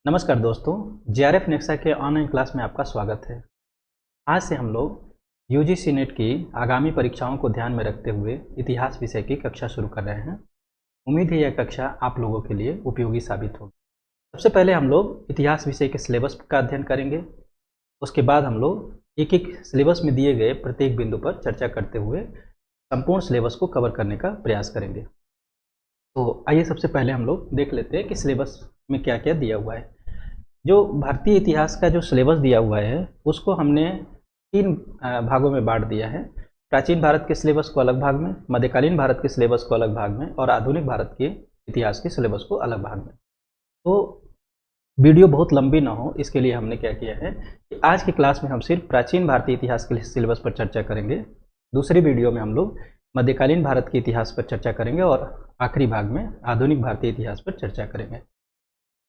नमस्कार दोस्तों, JRF Nexa के ऑनलाइन क्लास में आपका स्वागत है। आज से हम लोग यूजीसी नेट की आगामी परीक्षाओं को ध्यान में रखते हुए इतिहास विषय की कक्षा शुरू कर रहे हैं। उम्मीद है यह कक्षा आप लोगों के लिए उपयोगी साबित होगी। सबसे पहले हम लोग इतिहास विषय के सिलेबस का अध्ययन करेंगे। उसके बाद हम लोग एक एक सिलेबस में दिए गए प्रत्येक बिंदु पर चर्चा करते हुए संपूर्ण सिलेबस को कवर करने का प्रयास करेंगे। तो आइए सबसे पहले हम लोग देख लेते हैं कि सिलेबस में क्या क्या दिया हुआ है। जो भारतीय इतिहास का जो सिलेबस दिया हुआ है उसको हमने तीन भागों में बांट दिया है। प्राचीन भारत के सिलेबस को अलग भाग में, मध्यकालीन भारत के सिलेबस को अलग भाग में और आधुनिक भारत के इतिहास के सिलेबस को अलग भाग में। तो वीडियो बहुत लंबी ना हो इसके लिए हमने क्या किया है कि आज की क्लास में हम सिर्फ प्राचीन भारतीय इतिहास के सिलेबस पर चर्चा करेंगे। दूसरी वीडियो में हम लोग मध्यकालीन भारत के इतिहास पर चर्चा करेंगे और आखिरी भाग में आधुनिक भारतीय इतिहास पर चर्चा करेंगे।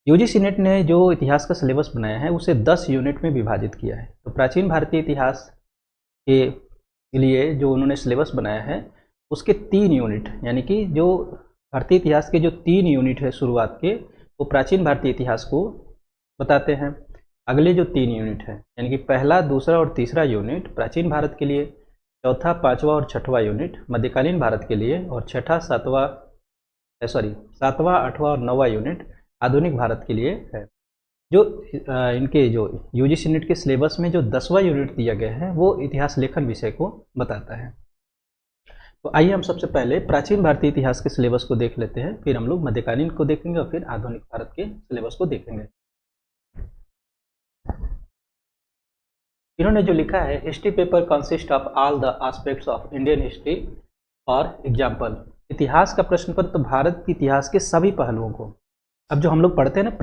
यूजीसी नेट ने जो इतिहास का सिलेबस बनाया है उसे 10 यूनिट में विभाजित किया है। तो प्राचीन भारतीय इतिहास के लिए जो उन्होंने सिलेबस बनाया है उसके 3 यूनिट, यानी कि जो भारतीय इतिहास के जो 3 यूनिट है शुरुआत के, वो प्राचीन भारतीय इतिहास को बताते हैं। अगले जो 3 यूनिट है यानी कि पहला, दूसरा और तीसरा यूनिट प्राचीन भारत के लिए, चौथा, पाँचवा और छठवां यूनिट मध्यकालीन भारत के लिए और सातवां, आठवां और नौवां यूनिट आधुनिक भारत के लिए है। जो इनके जो यूजीसी नेट के सिलेबस में जो 10वां यूनिट दिया गया है वो इतिहास लेखन विषय को बताता है। तो आइए हम सबसे पहले प्राचीन भारतीय इतिहास के सिलेबस को देख लेते हैं, फिर हम लोग मध्यकालीन को देखेंगे और फिर आधुनिक भारत के सिलेबस को देखेंगे। इन्होंने जो लिखा है, history paper consist of all the aspects of Indian history for example. इतिहास का प्रश्न पत्र तो भारत के इतिहास के सभी पहलुओं को, अब जो हम लोग पढ़ते हैं ना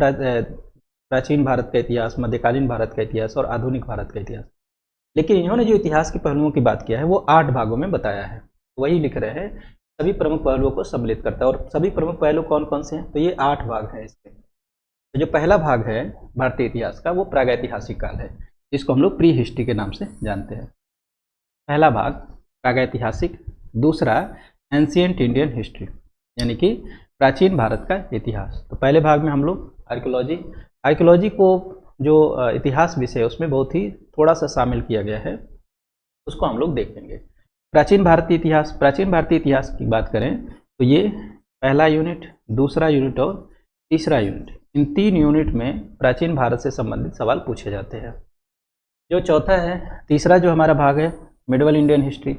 प्राचीन भारत का इतिहास, मध्यकालीन भारत का इतिहास और आधुनिक भारत का इतिहास, लेकिन इन्होंने जो इतिहास के पहलुओं की बात किया है वो 8 भागों में बताया है। वही लिख रहे हैं, सभी प्रमुख पहलुओं को सम्मिलित करता है। और सभी प्रमुख पहलू कौन कौन से हैं, तो ये 8 भाग हैं इसके। तो जो पहला भाग है भारतीय इतिहास का वो प्रागैतिहासिक काल है, जिसको हम लोग प्री हिस्ट्री के नाम से जानते हैं। पहला भाग प्रागैतिहासिक। दूसरा एंशिएंट इंडियन हिस्ट्री, यानी कि प्राचीन भारत का इतिहास। तो पहले भाग में हम लोग आर्कियोलॉजी को जो इतिहास विषय है उसमें बहुत ही थोड़ा सा शामिल किया गया है, उसको हम लोग देखेंगे। प्राचीन भारतीय इतिहास की बात करें तो ये पहला यूनिट, दूसरा यूनिट और तीसरा यूनिट, इन 3 यूनिट में प्राचीन भारत से संबंधित सवाल पूछे जाते हैं। जो चौथा है, तीसरा जो हमारा भाग है मिडिवल इंडियन हिस्ट्री,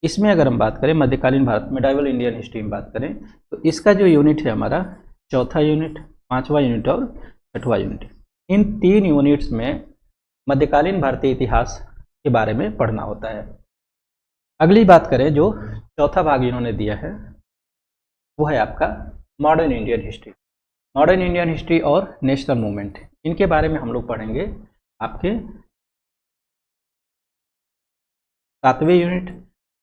इसमें अगर हम बात करें मध्यकालीन भारत, मिडाइवल इंडियन हिस्ट्री में बात करें तो इसका जो यूनिट है हमारा चौथा यूनिट, पाँचवा यूनिट और छठवां यूनिट। इन 3 यूनिट्स में मध्यकालीन भारतीय इतिहास के बारे में पढ़ना होता है। अगली बात करें, जो चौथा भाग इन्होंने दिया है वो है आपका modern Indian history. Modern Indian history और नेशनल मूवमेंट, इनके बारे में हम लोग पढ़ेंगे आपके 7वें यूनिट,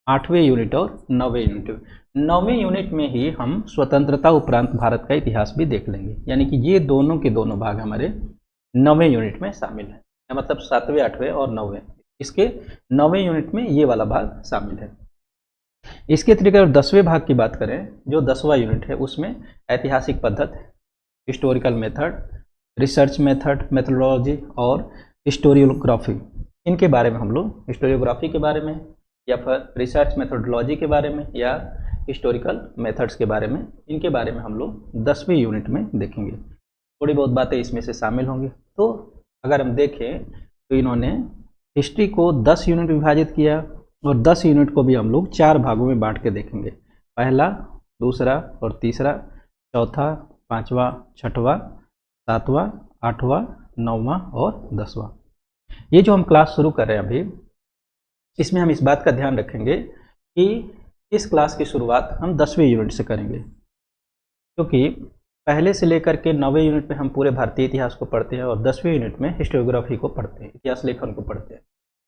8वें यूनिट और 9वें यूनिट। 9वें यूनिट में ही हम स्वतंत्रता उपरांत भारत का इतिहास भी देख लेंगे, यानी कि ये दोनों के दोनों भाग हमारे 9वें यूनिट में शामिल है। मतलब 7वें, 8वें और 9वें, इसके 9वें यूनिट में ये वाला भाग शामिल है। इसके अतिरिक्त अगर 10वें भाग की बात करें, जो 10वां यूनिट है, उसमें ऐतिहासिक पद्धति, historical method, research method, methodology और हिस्टोरियोग्राफी, इनके बारे में हम लोग, हिस्टोरियोग्राफी के बारे में या फिर रिसर्च मेथोडोलॉजी के बारे में या हिस्टोरिकल मेथड्स के बारे में, इनके बारे में हम लोग 10वें यूनिट में देखेंगे। थोड़ी बहुत बातें इसमें से शामिल होंगी। तो अगर हम देखें तो इन्होंने हिस्ट्री को 10 यूनिट विभाजित किया और 10 यूनिट को भी हम लोग 4 भागों में बांट के देखेंगे। पहला, दूसरा और तीसरा, चौथा, पाँचवा, छठवां, सातवां, आठवां, नौवां और 10वां। ये जो हम क्लास शुरू कर रहे हैं अभी, इसमें हम इस बात का ध्यान रखेंगे कि इस क्लास की शुरुआत हम 10वें यूनिट से करेंगे, क्योंकि पहले से लेकर के 9वें यूनिट में हम पूरे भारतीय इतिहास को पढ़ते हैं और 10वें यूनिट में हिस्टोरियोग्राफी को पढ़ते हैं, इतिहास लेखन को पढ़ते हैं।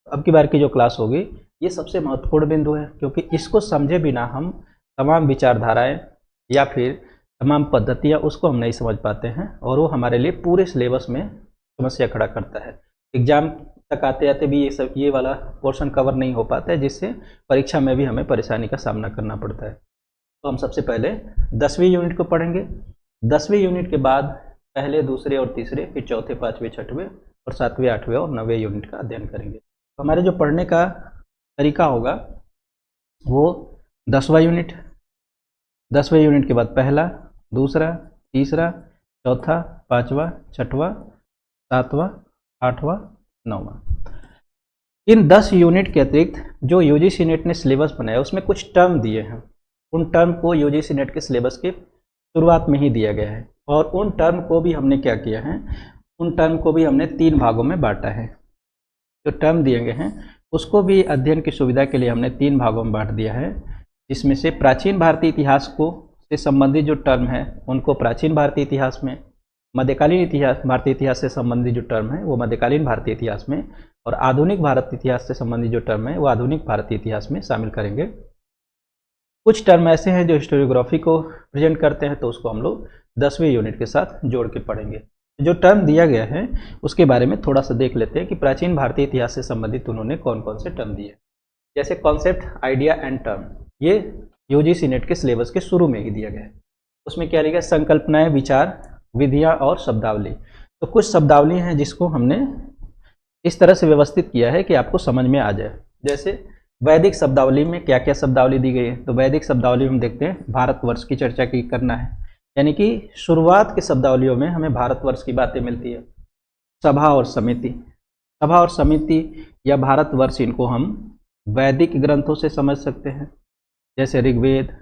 अब की बार की जो क्लास होगी ये सबसे महत्वपूर्ण बिंदु है, क्योंकि इसको समझे बिना हम तमाम विचारधाराएँ या फिर तमाम पद्धतियाँ उसको हम नहीं समझ पाते हैं और वो हमारे लिए पूरे सिलेबस में समस्या खड़ा करता है। एग्जाम तक आते आते भी ये वाला पोर्शन कवर नहीं हो पाता है, जिससे परीक्षा में भी हमें परेशानी का सामना करना पड़ता है। तो हम सबसे पहले 10वीं यूनिट को पढ़ेंगे। 10वीं यूनिट के बाद पहले, दूसरे और तीसरे, फिर चौथे, पाँचवें, छठवें और सातवें, आठवें और 9वें यूनिट का अध्ययन करेंगे। तो हमारे जो पढ़ने का तरीका होगा वो 10वां यूनिट, 10वें यूनिट के बाद पहला, दूसरा, तीसरा, चौथा, पाँचवा, छठवां, सातवां, आठवां, 9वां। इन 10 यूनिट के अतिरिक्त जो यूजीसी नेट ने सिलेबस बनाया उसमें कुछ टर्म दिए हैं। उन टर्म को यूजीसी नेट के सिलेबस के शुरुआत में ही दिया गया है और उन टर्म को भी हमने क्या किया है, उन टर्म को भी हमने 3 भागों में बांटा है। जो टर्म दिए गए हैं उसको भी अध्ययन की सुविधा के लिए हमने 3 भागों में बांट दिया है, जिसमें से प्राचीन भारतीय इतिहास को से संबंधित जो टर्म है उनको प्राचीन भारतीय इतिहास में, मध्यकालीन इतिहास, भारतीय इतिहास से संबंधित जो टर्म है वो मध्यकालीन भारतीय इतिहास में, और आधुनिक भारत इतिहास से संबंधित जो टर्म है वो आधुनिक भारतीय इतिहास में शामिल करेंगे। कुछ टर्म ऐसे हैं जो हिस्टोरियोग्राफी को प्रेजेंट करते हैं, तो उसको हम लोग 10वें यूनिट के साथ जोड़ के पढ़ेंगे। जो टर्म दिया गया है उसके बारे में थोड़ा सा देख लेते हैं कि प्राचीन भारतीय इतिहास से संबंधित उन्होंने कौन कौन से टर्म दिए। जैसे कॉन्सेप्ट, आइडिया एंड टर्म, ये यूजीसी नेट के सिलेबस के शुरू में ही दिया गया है। उसमें क्या लिखा है, संकल्पनाएं, विचार, विधियाँ और शब्दावली। तो कुछ शब्दावली हैं जिसको हमने इस तरह से व्यवस्थित किया है कि आपको समझ में आ जाए। जैसे वैदिक शब्दावली में क्या क्या शब्दावली दी गई है, तो वैदिक शब्दावली में हम देखते हैं भारतवर्ष की चर्चा की करना है, यानी कि शुरुआत के शब्दावलियों में हमें भारतवर्ष की बातें मिलती है। सभा और समिति, सभा और समिति या भारतवर्ष, इनको हम वैदिक ग्रंथों से समझ सकते हैं, जैसे ऋग्वेद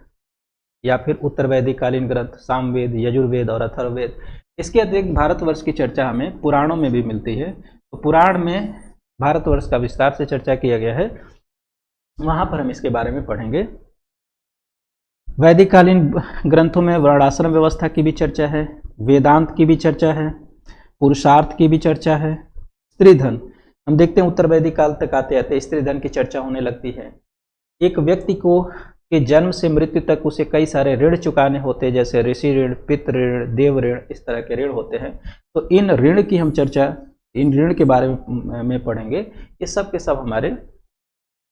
या फिर उत्तर वैदिक कालीन ग्रंथ सामवेद, यजुर्वेद और अथर्ववेद। इसके अतिरिक्त भारतवर्ष की चर्चा हमें पुराणों में भी मिलती है। तो पुराण में भारतवर्ष का विस्तार से चर्चा किया गया है, वहाँ पर हम इसके बारे में पढ़ेंगे। वैदिक कालीन ग्रंथों में वर्णाश्रम व्यवस्था की भी चर्चा है, वेदांत की भी चर्चा है, पुरुषार्थ की भी चर्चा है, स्त्री धन। हम देखते हैं उत्तर वैदिक काल तक आते आते स्त्री धन की चर्चा होने लगती है। एक व्यक्ति को के जन्म से मृत्यु तक उसे कई सारे ऋण चुकाने होते हैं, जैसे ऋषि ऋण, पितृ ऋण, देव ऋण, इस तरह के ऋण होते हैं। तो इन ऋण की हम चर्चा, इन ऋण के बारे में पढ़ेंगे। ये सब के सब हमारे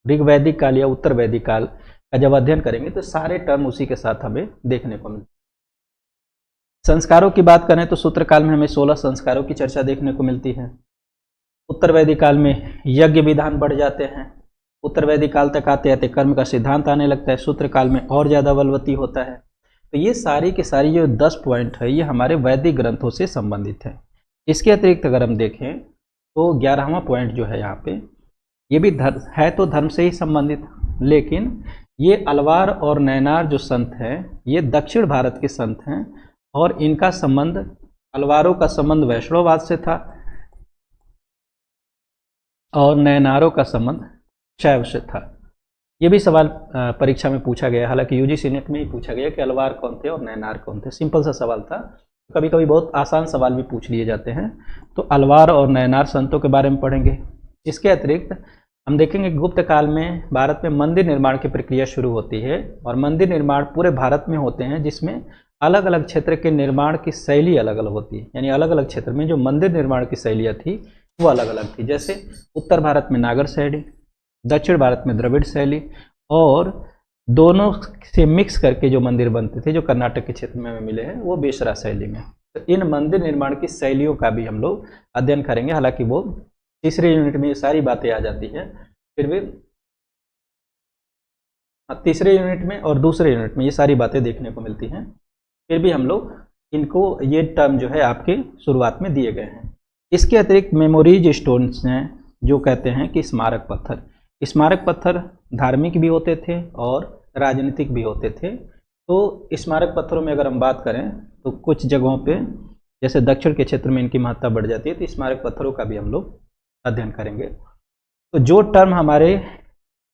ऋग्वैदिक काल या उत्तर वैदिक काल का जब अध्ययन करेंगे तो सारे टर्म उसी के साथ हमें देखने को मिलते हैं। संस्कारों की बात करें तो सूत्र काल में हमें 16 संस्कारों की चर्चा देखने को मिलती है। उत्तर वैदिक काल में यज्ञ विधान बढ़ जाते हैं। उत्तर वैदिक काल तक आते आते कर्म का सिद्धांत आने लगता है। सूत्र काल में और ज़्यादा बलवती होता है। तो ये सारी की सारी जो 10 पॉइंट है ये हमारे वैदिक ग्रंथों से संबंधित है। इसके अतिरिक्त अगर हम देखें तो 11वां पॉइंट जो है यहाँ पे, ये भी है तो धर्म से ही संबंधित, लेकिन ये अलवार और नैनार जो संत हैं ये दक्षिण भारत के संत हैं और इनका संबंध, अलवारों का संबंध वैष्णववाद से था और नैनारों का संबंध शैव से था। ये भी सवाल परीक्षा में पूछा गया, हालांकि यूजीसी नेट में ही पूछा गया कि अलवार कौन थे और नैनार कौन थे। सिंपल सा सवाल था, कभी कभी बहुत आसान सवाल भी पूछ लिए जाते हैं। तो अलवार और नैनार संतों के बारे में पढ़ेंगे। इसके अतिरिक्त हम देखेंगे गुप्त काल में भारत में मंदिर निर्माण की प्रक्रिया शुरू होती है और मंदिर निर्माण पूरे भारत में होते हैं, जिसमें अलग अलग क्षेत्र के निर्माण की शैली अलग अलग होती है, यानी अलग अलग क्षेत्र में जो मंदिर निर्माण की शैलियाँ थी वो अलग अलग थी। जैसे उत्तर भारत में नागर शैली, दक्षिण भारत में द्रविड़ शैली, और दोनों से मिक्स करके जो मंदिर बनते थे जो कर्नाटक के क्षेत्र में हमें मिले हैं वो बेसरा शैली में। तो इन मंदिर निर्माण की शैलियों का भी हम लोग अध्ययन करेंगे। हालांकि वो तीसरे यूनिट में ये सारी बातें आ जाती हैं, फिर भी तीसरे यूनिट में और दूसरे यूनिट में ये सारी बातें देखने को मिलती हैं। फिर भी हम लोग इनको, ये टर्म जो है आपके शुरुआत में दिए गए हैं। इसके अतिरिक्त मेमोरीज स्टोन्स हैं, जो कहते हैं कि स्मारक पत्थर। स्मारक पत्थर धार्मिक भी होते थे और राजनीतिक भी होते थे। तो स्मारक पत्थरों में अगर हम बात करें तो कुछ जगहों पे, जैसे दक्षिण के क्षेत्र में इनकी महत्ता बढ़ जाती है, तो स्मारक पत्थरों का भी हम लोग अध्ययन करेंगे। तो जो टर्म हमारे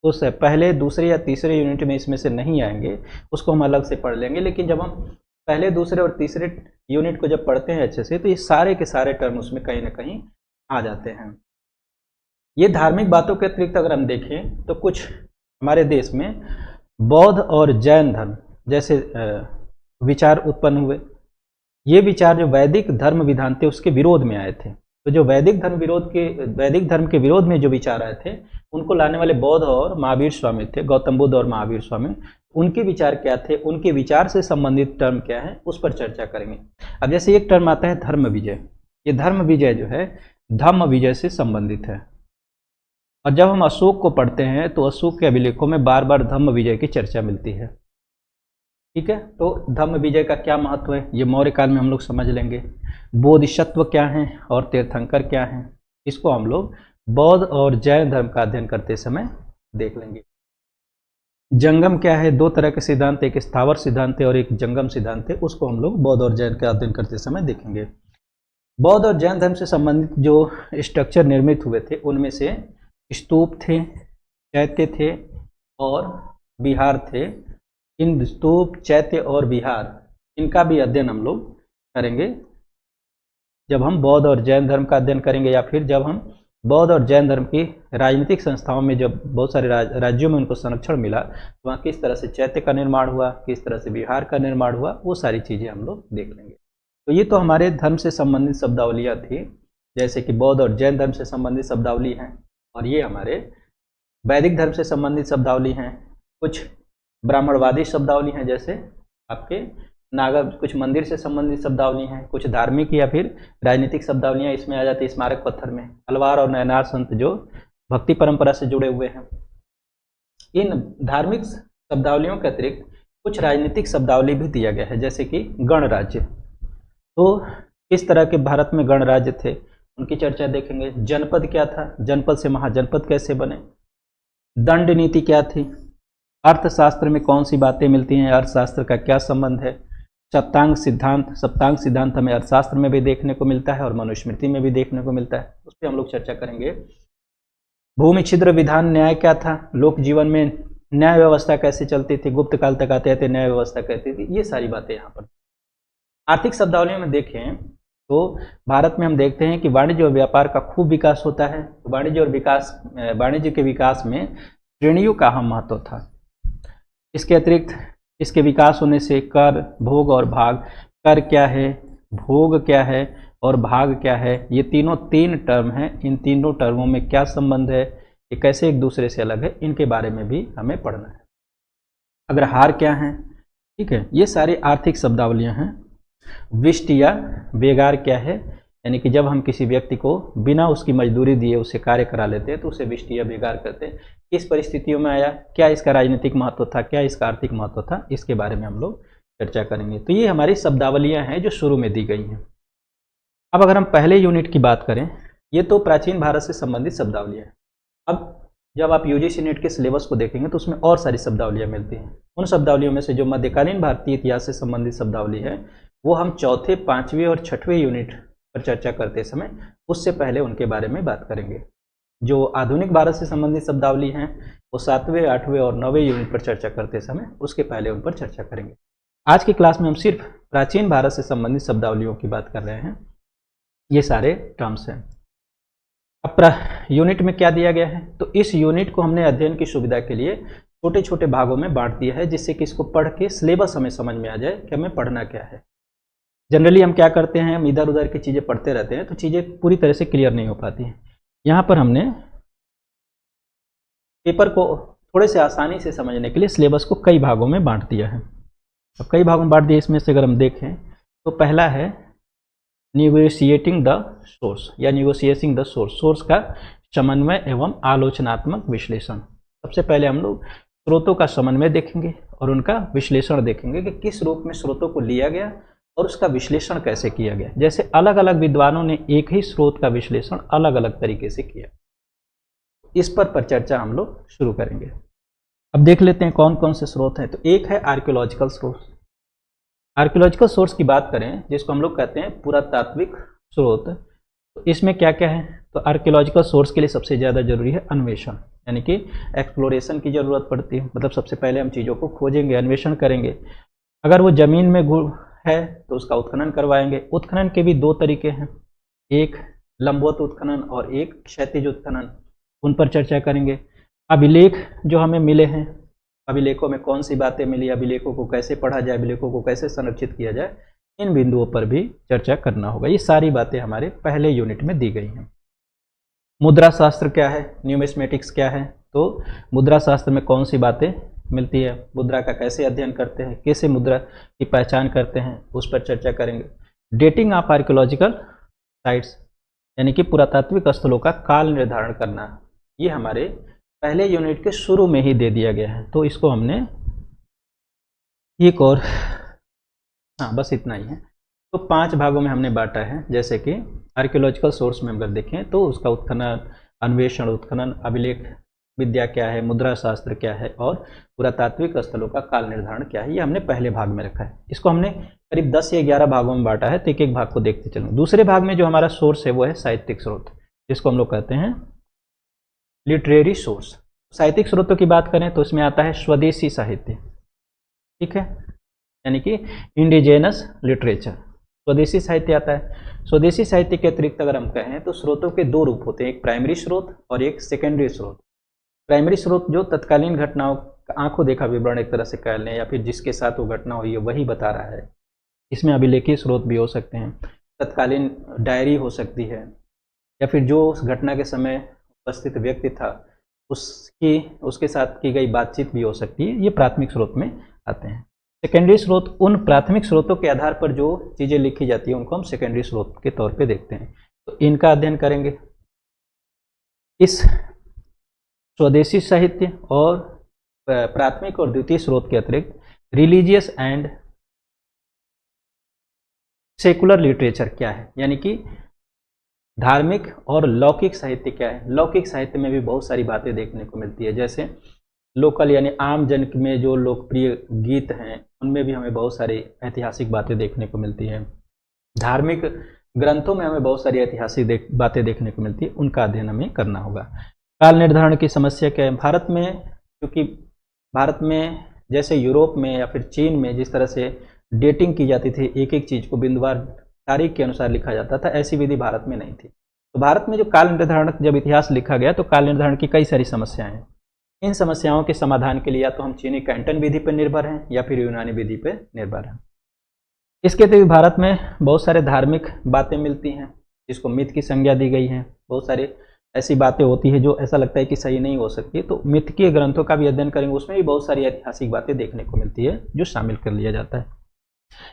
उस पहले, दूसरे या तीसरे यूनिट में इसमें से नहीं आएंगे उसको हम अलग से पढ़ लेंगे, लेकिन जब हम पहले, दूसरे और तीसरे यूनिट को जब पढ़ते हैं अच्छे से तो ये सारे के सारे टर्म उसमें कहीं ना कहीं आ जाते हैं। ये धार्मिक बातों के अतिरिक्त अगर हम देखें तो कुछ हमारे देश में बौद्ध और जैन धर्म जैसे विचार उत्पन्न हुए। ये विचार जो वैदिक धर्म विधान थे उसके विरोध में आए थे। तो जो वैदिक धर्म के विरोध में जो विचार आए थे उनको लाने वाले बौद्ध और महावीर स्वामी थे, गौतम बुद्ध और महावीर स्वामी। उनके विचार क्या थे, उनके विचार से संबंधित टर्म क्या है, उस पर चर्चा करेंगे। अब जैसे एक टर्म आता है धर्म विजय, ये धर्म विजय जो है धम्म विजय से संबंधित है। और जब हम अशोक को पढ़ते हैं तो अशोक के अभिलेखों में बार बार धम्म विजय की चर्चा मिलती है। ठीक है, तो धम्म विजय का क्या महत्व है ये मौर्य काल में हम लोग समझ लेंगे। बोधिसत्व क्या है और तीर्थंकर क्या है, इसको हम लोग बौद्ध और जैन धर्म का अध्ययन करते समय देख लेंगे। जंगम क्या है, दो तरह के सिद्धांत, एक स्थावर सिद्धांत है और एक जंगम सिद्धांत है, उसको हम लोग बौद्ध और जैन का अध्ययन करते समय देखेंगे। बौद्ध और जैन धर्म से संबंधित जो स्ट्रक्चर निर्मित हुए थे उनमें से स्तूप थे, चैत्य थे और विहार थे। इन स्तूप, चैत्य और विहार, इनका भी अध्ययन हम लोग करेंगे जब हम बौद्ध और जैन धर्म का अध्ययन करेंगे, या फिर जब हम बौद्ध और जैन धर्म की राजनीतिक संस्थाओं में जब बहुत सारे राज्यों में उनको संरक्षण मिला तो वहाँ किस तरह से चैत्य का निर्माण हुआ, किस तरह से विहार का निर्माण हुआ, वो सारी चीज़ें हम लोग देख लेंगे। तो ये तो हमारे धर्म से संबंधित शब्दावलियाँ थी, जैसे कि बौद्ध और जैन धर्म से संबंधित शब्दावली हैं, और ये हमारे वैदिक धर्म से संबंधित शब्दावली हैं। कुछ ब्राह्मणवादी शब्दावली हैं, जैसे आपके नागा, कुछ मंदिर से संबंधित शब्दावली हैं, कुछ धार्मिक या फिर राजनीतिक शब्दावलियाँ इसमें आ जाती है। स्मारक पत्थर में अलवार और नयनार संत जो भक्ति परंपरा से जुड़े हुए हैं। इन धार्मिक शब्दावलियों के अतिरिक्त कुछ राजनीतिक शब्दावली भी दिया गया है, जैसे कि गणराज्य। तो किस तरह के भारत में गणराज्य थे उनकी चर्चा देखेंगे। जनपद क्या था, जनपद से महाजनपद कैसे बने, दंड नीति क्या थी, अर्थशास्त्र में कौन सी बातें मिलती हैं, अर्थशास्त्र का क्या संबंध है, सप्तांग सिद्धांत हमें अर्थशास्त्र में भी देखने को मिलता है और मनुस्मृति में भी देखने को मिलता है, उस पर हम लोग चर्चा करेंगे। भूमि छिद्र विधान न्याय क्या था, लोक जीवन में न्याय व्यवस्था कैसे चलती थी, गुप्त काल तक आते आते न्याय व्यवस्था कहती थी, ये सारी बातें यहाँ पर। आर्थिक शब्दावलियों में देखें तो भारत में हम देखते हैं कि वाणिज्य और व्यापार का खूब विकास होता है। तो वाणिज्य के विकास में श्रेणियों का अहम महत्व था। इसके अतिरिक्त इसके विकास होने से कर, भोग और भाग, कर क्या है, भोग क्या है और भाग क्या है, ये तीन टर्म हैं। इन तीनों टर्मों में क्या संबंध है, ये कैसे एक दूसरे से अलग है, इनके बारे में भी हमें पढ़ना है। अग्रहार क्या है, ठीक है, ये सारी आर्थिक शब्दावलियां हैं। विष्ट या बेगार क्या है, यानी कि जब हम किसी व्यक्ति को बिना उसकी मजदूरी दिए उससे कार्य करा लेते हैं तो उसे विष्ट या बेगार कहते हैं। किस परिस्थितियों में आया, क्या इसका राजनीतिक महत्व था, क्या इसका आर्थिक महत्व था, इसके बारे में हम लोग चर्चा करेंगे। तो ये हमारी शब्दावलियां हैं जो शुरू में दी गई हैं। अब अगर हम पहले यूनिट की बात करें, ये तो प्राचीन भारत से संबंधित शब्दावलियां हैं। अब जब आप यूजीसी नेट के सिलेबस को देखेंगे तो उसमें और सारी शब्दावलियां मिलती हैं। उन शब्दावलियों में से जो मध्यकालीन भारतीय इतिहास से संबंधित शब्दावली है वो हम चौथे, पाँचवें और छठवें यूनिट पर चर्चा करते समय उससे पहले उनके बारे में बात करेंगे। जो आधुनिक भारत से संबंधित शब्दावली हैं वो 7वें, 8वें और 9वें यूनिट पर चर्चा करते समय उसके पहले उन पर चर्चा करेंगे। आज की क्लास में हम सिर्फ प्राचीन भारत से संबंधित शब्दावलियों की बात कर रहे हैं। ये सारे टर्म्स हैं। अब यूनिट में क्या दिया गया है, तो इस यूनिट को हमने अध्ययन की सुविधा के लिए छोटे छोटे भागों में बांट दिया है, जिससे कि इसको पढ़ के सिलेबस हमें समझ में आ जाए कि हमें पढ़ना क्या है। जनरली हम क्या करते हैं, हम इधर उधर की चीज़ें पढ़ते रहते हैं तो चीज़ें पूरी तरह से क्लियर नहीं हो पाती हैं। यहाँ पर हमने पेपर को थोड़े से आसानी से समझने के लिए सिलेबस को कई भागों में बांट दिया है। अब कई भागों में बांट दिया, इसमें से अगर हम देखें तो पहला है निगोशिएटिंग द सोर्स या निगोशिएटिंग द सोर्स, सोर्स का समन्वय एवं आलोचनात्मक विश्लेषण। सबसे पहले हम लोग स्रोतों का समन्वय देखेंगे और उनका विश्लेषण देखेंगे कि किस रूप में स्रोतों को लिया गया और उसका विश्लेषण कैसे किया गया। जैसे अलग अलग विद्वानों ने एक ही स्रोत का विश्लेषण अलग अलग तरीके से किया। इस पर चर्चा हम लोग शुरू करेंगे। अब देख लेते हैं कौन कौन से स्रोत हैं। तो एक है आर्कियोलॉजिकल सोर्स। आर्कियोलॉजिकल सोर्स की बात करें जिसको हम लोग कहते हैं पुरातात्विक स्रोत, तो इसमें क्या क्या है। तो आर्कियोलॉजिकल सोर्स के लिए सबसे ज़्यादा जरूरी है अन्वेषण, यानी कि एक्सप्लोरेशन की ज़रूरत पड़ती है। मतलब सबसे पहले हम चीज़ों को खोजेंगे, अन्वेषण करेंगे। अगर वो ज़मीन में है तो उसका उत्खनन करवाएंगे। उत्खनन के भी दो तरीके हैं, एक लंबवत उत्खनन और एक क्षैतिज उत्खनन, उन पर चर्चा करेंगे। अभिलेख जो हमें मिले हैं, अभिलेखों में कौन सी बातें मिली, अभिलेखों को कैसे पढ़ा जाए, अभिलेखों को कैसे संरक्षित किया जाए, इन बिंदुओं पर भी चर्चा करना होगा। ये सारी बातें हमारे पहले यूनिट में दी गई हैं। मुद्रा शास्त्र क्या है, न्यूमिस्मेटिक्स क्या है, तो मुद्रा शास्त्र में कौन सी बातें मिलती है, मुद्रा का कैसे अध्ययन करते हैं, कैसे मुद्रा की पहचान करते हैं, उस पर चर्चा करेंगे। डेटिंग ऑफ आर्कियोलॉजिकल साइट्स यानी कि पुरातात्विक स्थलों का काल निर्धारण करना, ये हमारे पहले यूनिट के शुरू में ही दे दिया गया है, तो इसको हमने एक और, हाँ बस इतना ही है। तो 5 भागों में हमने बांटा है, जैसे कि आर्कियोलॉजिकल सोर्स में अगर देखें तो उसका उत्खनन, अन्वेषण, उत्खनन, अभिलेख विद्या क्या है, मुद्रा शास्त्र क्या है और पुरातात्विक स्थलों का काल निर्धारण क्या है, ये हमने पहले भाग में रखा है। इसको हमने करीब 10 या 11 भागों में बांटा है, तो एक एक भाग को देखते चलूँ। दूसरे भाग में जो हमारा सोर्स है वो है साहित्यिक स्रोत, जिसको हम लोग कहते हैं लिटरेरी सोर्स। साहित्यिक स्रोतों की बात करें तो इसमें आता है स्वदेशी साहित्य, ठीक है, यानी कि इंडिजेनस लिटरेचर, स्वदेशी साहित्य आता है। स्वदेशी साहित्य के अतिरिक्त अगर हम कहें तो स्रोतों के 2 रूप होते हैं, एक प्राइमरी स्रोत और एक सेकेंडरी स्रोत। प्राइमरी स्रोत जो तत्कालीन घटनाओं का आंखों देखा विवरण एक तरह से कह लें, या फिर जिसके साथ वो घटना हुई है वही बता रहा है। इसमें अभिलेखीय स्रोत भी हो सकते हैं, तत्कालीन डायरी हो सकती है, या फिर जो उस घटना के समय उपस्थित व्यक्ति था उसके साथ की गई बातचीत भी हो सकती है। ये प्राथमिक स्रोत में आते हैं। सेकेंडरी स्रोत उन प्राथमिक स्रोतों के आधार पर जो चीज़ें लिखी जाती हैं उनको हम सेकेंडरी स्रोत के तौर पे देखते हैं, तो इनका अध्ययन करेंगे। इस स्वदेशी साहित्य और प्राथमिक और द्वितीय स्रोत के अतिरिक्त रिलीजियस एंड सेकुलर लिटरेचर क्या है, यानी कि धार्मिक और लौकिक साहित्य क्या है। लौकिक साहित्य में भी बहुत सारी बातें देखने को मिलती है, जैसे लोकल यानी आम जन में जो लोकप्रिय गीत हैं उनमें भी हमें बहुत सारी ऐतिहासिक बातें देखने को मिलती हैं। धार्मिक ग्रंथों में हमें बहुत सारी ऐतिहासिक बातें देखने को मिलती है, उनका अध्ययन हमें करना होगा। काल निर्धारण की समस्या क्या है भारत में, क्योंकि भारत में जैसे यूरोप में या फिर चीन में जिस तरह से डेटिंग की जाती थी, एक एक चीज़ को बिंदुवार तारीख के अनुसार लिखा जाता था, ऐसी विधि भारत में नहीं थी। तो भारत में जो काल निर्धारण जब इतिहास लिखा गया तो काल निर्धारण की कई सारी समस्याएं हैं। इन समस्याओं के समाधान के लिए या तो हम चीनी कैंटन विधि पर निर्भर हैं या फिर यूनानी विधि पर निर्भर हैं। इसके अतिरिक्त भारत में बहुत सारे धार्मिक बातें मिलती हैं जिसको मिथ की संज्ञा दी गई है। बहुत सारे ऐसी बातें होती है जो ऐसा लगता है कि सही नहीं हो सकती, तो मिथ के ग्रंथों का भी अध्ययन करेंगे, उसमें भी बहुत सारी ऐतिहासिक बातें देखने को मिलती है जो शामिल कर लिया जाता है।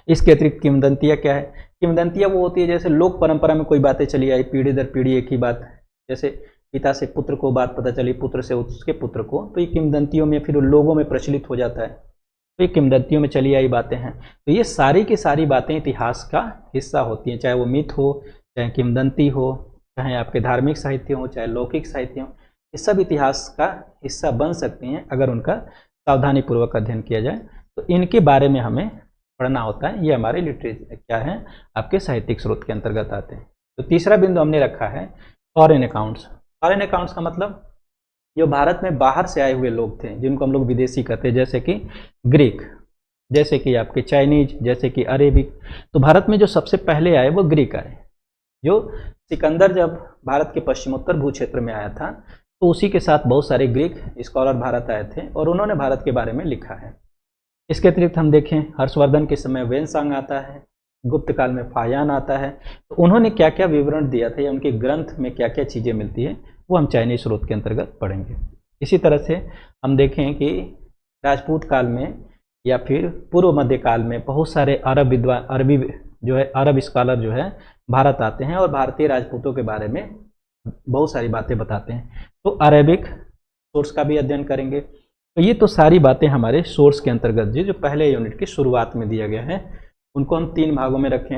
इसके अतिरिक्त किंवदंतियाँ क्या है, किंवदंतियाँ वो होती है जैसे लोक परंपरा में कोई बातें चली आई पीढ़ी दर पीढ़ी एक ही बात, जैसे पिता से पुत्र को बात पता चली, पुत्र से उसके पुत्र को, तो ये किंवदंतियों में फिर लोगों में प्रचलित हो जाता है, तो ये किंवदंतियों में चली आई बातें हैं। तो ये सारी की सारी बातें इतिहास का हिस्सा होती हैं, चाहे वो मिथ हो, चाहे किंवदंती हो, चाहे आपके धार्मिक साहित्य हो, चाहे लौकिक साहित्य हो, ये सब इतिहास का हिस्सा बन सकती हैं अगर उनका सावधानीपूर्वक अध्ययन किया जाए। तो इनके बारे में हमें पढ़ना होता है, ये हमारे लिटरेचर क्या है आपके साहित्यिक स्रोत के अंतर्गत आते हैं। तो तीसरा बिंदु हमने रखा है फॉरेन अकाउंट्स। फॉरेन अकाउंट्स का मतलब जो भारत में बाहर से आए हुए लोग थे जिनको हम लोग विदेशी कहते हैं, जैसे कि ग्रीक, जैसे कि आपके चाइनीज, जैसे कि अरेबिक। तो भारत में जो सबसे पहले आए वो ग्रीक आए। जो सिकंदर जब भारत के पश्चिमोत्तर भू क्षेत्र में आया था तो उसी के साथ बहुत सारे ग्रीक स्कॉलर भारत आए थे और उन्होंने भारत के बारे में लिखा है। इसके अतिरिक्त हम देखें हर्षवर्धन के समय वेनसांग आता है, गुप्त काल में फायान आता है, तो उन्होंने क्या क्या विवरण दिया था या उनके ग्रंथ में क्या क्या चीज़ें मिलती है वो हम चाइनीज स्रोत के अंतर्गत पढ़ेंगे। इसी तरह से हम देखें कि राजपूत काल में या फिर पूर्व मध्य काल में बहुत सारे अरब विद्वान, अरबी जो है अरब स्कॉलर जो है भारत आते हैं और भारतीय राजपूतों के बारे में बहुत सारी बातें बताते हैं। तो अरेबिक सोर्स का भी अध्ययन करेंगे। तो ये तो सारी बातें हमारे सोर्स के अंतर्गत जो पहले यूनिट की शुरुआत में दिया गया है, उनको हम 3 भागों में रखें,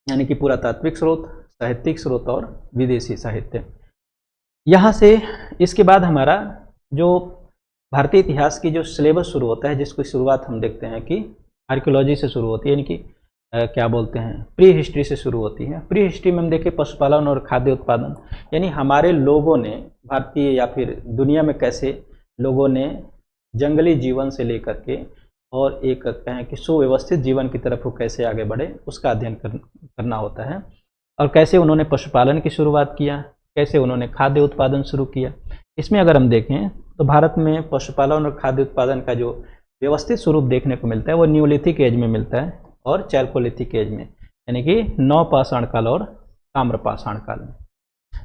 यानी कि पुरातात्विक स्रोत, साहित्यिक स्रोत और विदेशी साहित्य। यहाँ से इसके बाद हमारा जो भारतीय इतिहास की जो सिलेबस शुरू होता है, जिसकी शुरुआत हम देखते हैं कि आर्कियोलॉजी से शुरू होती है, यानी कि क्या बोलते हैं प्री हिस्ट्री से शुरू होती है। प्री हिस्ट्री में हम देखें पशुपालन और खाद्य उत्पादन, यानी हमारे लोगों ने भारतीय या फिर दुनिया में कैसे लोगों ने जंगली जीवन से लेकर के और एक कहें कि सुव्यवस्थित जीवन की तरफ वो कैसे आगे बढ़े उसका अध्ययन करना होता है। और कैसे उन्होंने पशुपालन की शुरुआत किया, कैसे उन्होंने खाद्य उत्पादन शुरू किया। इसमें अगर हम देखें तो भारत में पशुपालन और खाद्य उत्पादन का जो व्यवस्थित स्वरूप देखने को मिलता है वो न्यूलिथिक एज में मिलता है और चैल्कोलिथिक एज में, यानी कि नवपाषाण काल और ताम्रपाषाण काल में।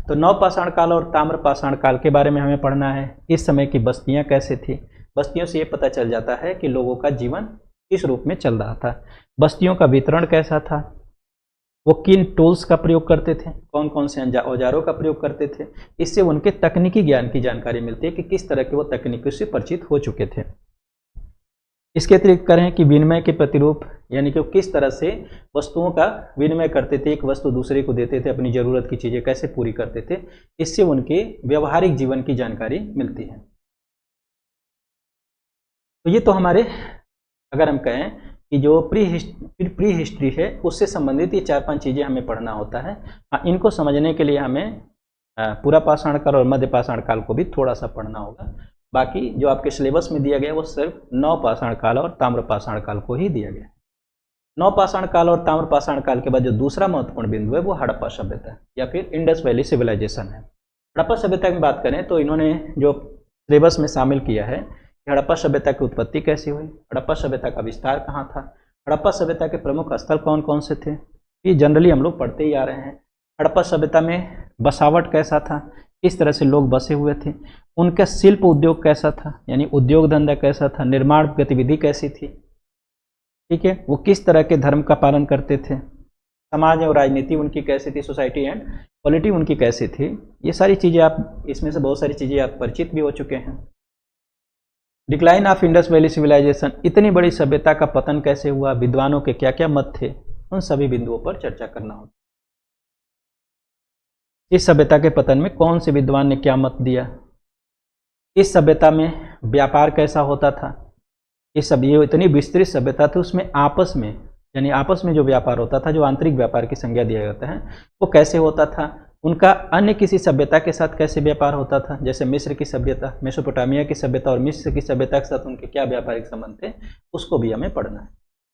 तो नवपाषाण काल और ताम्रपाषाण काल के बारे में हमें पढ़ना है। इस समय की बस्तियां कैसे थी, बस्तियों से ये पता चल जाता है कि लोगों का जीवन किस रूप में चल रहा था, बस्तियों का वितरण कैसा था, वो किन टूल्स का प्रयोग करते थे, कौन कौन से औजारों का प्रयोग करते थे। इससे उनके तकनीकी ज्ञान की जानकारी मिलती है कि किस तरह के वो तकनीकों से परिचित हो चुके थे। इसके अतिरिक्त करें कि विनिमय के प्रतिरूप, यानी कि वो किस तरह से वस्तुओं का विनिमय करते थे, एक वस्तु दूसरे को देते थे, अपनी ज़रूरत की चीज़ें कैसे पूरी करते थे, इससे उनके व्यवहारिक जीवन की जानकारी मिलती है। तो ये तो हमारे, अगर हम कहें कि जो प्री हिस्ट्री है उससे संबंधित ये 4-5 चीज़ें हमें पढ़ना होता है। हाँ, इनको समझने के लिए हमें पूरा पाषाण काल और मध्य पाषाण काल को भी थोड़ा सा पढ़ना होगा। बाकी जो आपके सिलेबस में दिया गया वो सिर्फ नव पाषाण काल और ताम्र पाषाण काल को ही दिया गया है। नव पाषाण काल और ताम्र पाषाण काल के बाद जो दूसरा महत्वपूर्ण बिंदु है वो हड़प्पा सभ्यता या फिर इंडस वैली सिविलाइजेशन है। हड़प्पा सभ्यता की बात करें तो इन्होंने जो सिलेबस में शामिल किया है कि हड़प्पा सभ्यता की उत्पत्ति कैसी हुई, हड़प्पा सभ्यता का विस्तार कहाँ था, हड़प्पा सभ्यता के प्रमुख स्थल कौन कौन से थे, ये जनरली हम लोग पढ़ते ही आ रहे हैं। हड़प्पा सभ्यता में बसावट कैसा था, किस तरह से लोग बसे हुए थे, उनका शिल्प उद्योग कैसा था, यानी उद्योग धंधा कैसा था, निर्माण गतिविधि कैसी थी, ठीक है, वो किस तरह के धर्म का पालन करते थे, समाज और राजनीति उनकी कैसी थी, सोसाइटी एंड पॉलिटी उनकी कैसी थी। ये सारी चीज़ें आप, इसमें से बहुत सारी चीज़ें आप परिचित भी हो चुके हैं। Decline of Indus valley civilisation, इतनी बड़ी सभ्यता का पतन कैसे हुआ, विद्वानों के क्या क्या मत थे, उन सभी बिंदुओं पर चर्चा करना होता। इस सभ्यता के पतन में कौन से विद्वान ने क्या मत दिया, इस सभ्यता में व्यापार कैसा होता था, ये इतनी विस्तृत सभ्यता थी, उसमें आपस में, यानी आपस में जो व्यापार होता था, जो आंतरिक व्यापार की संज्ञा दिया जाता है, वो कैसे होता था, उनका अन्य किसी सभ्यता के साथ कैसे व्यापार होता था, जैसे मिस्र की सभ्यता, मेसोपोटामिया की सभ्यता और मिस्र की सभ्यता के साथ उनके क्या व्यापारिक संबंध थे, उसको भी हमें पढ़ना है।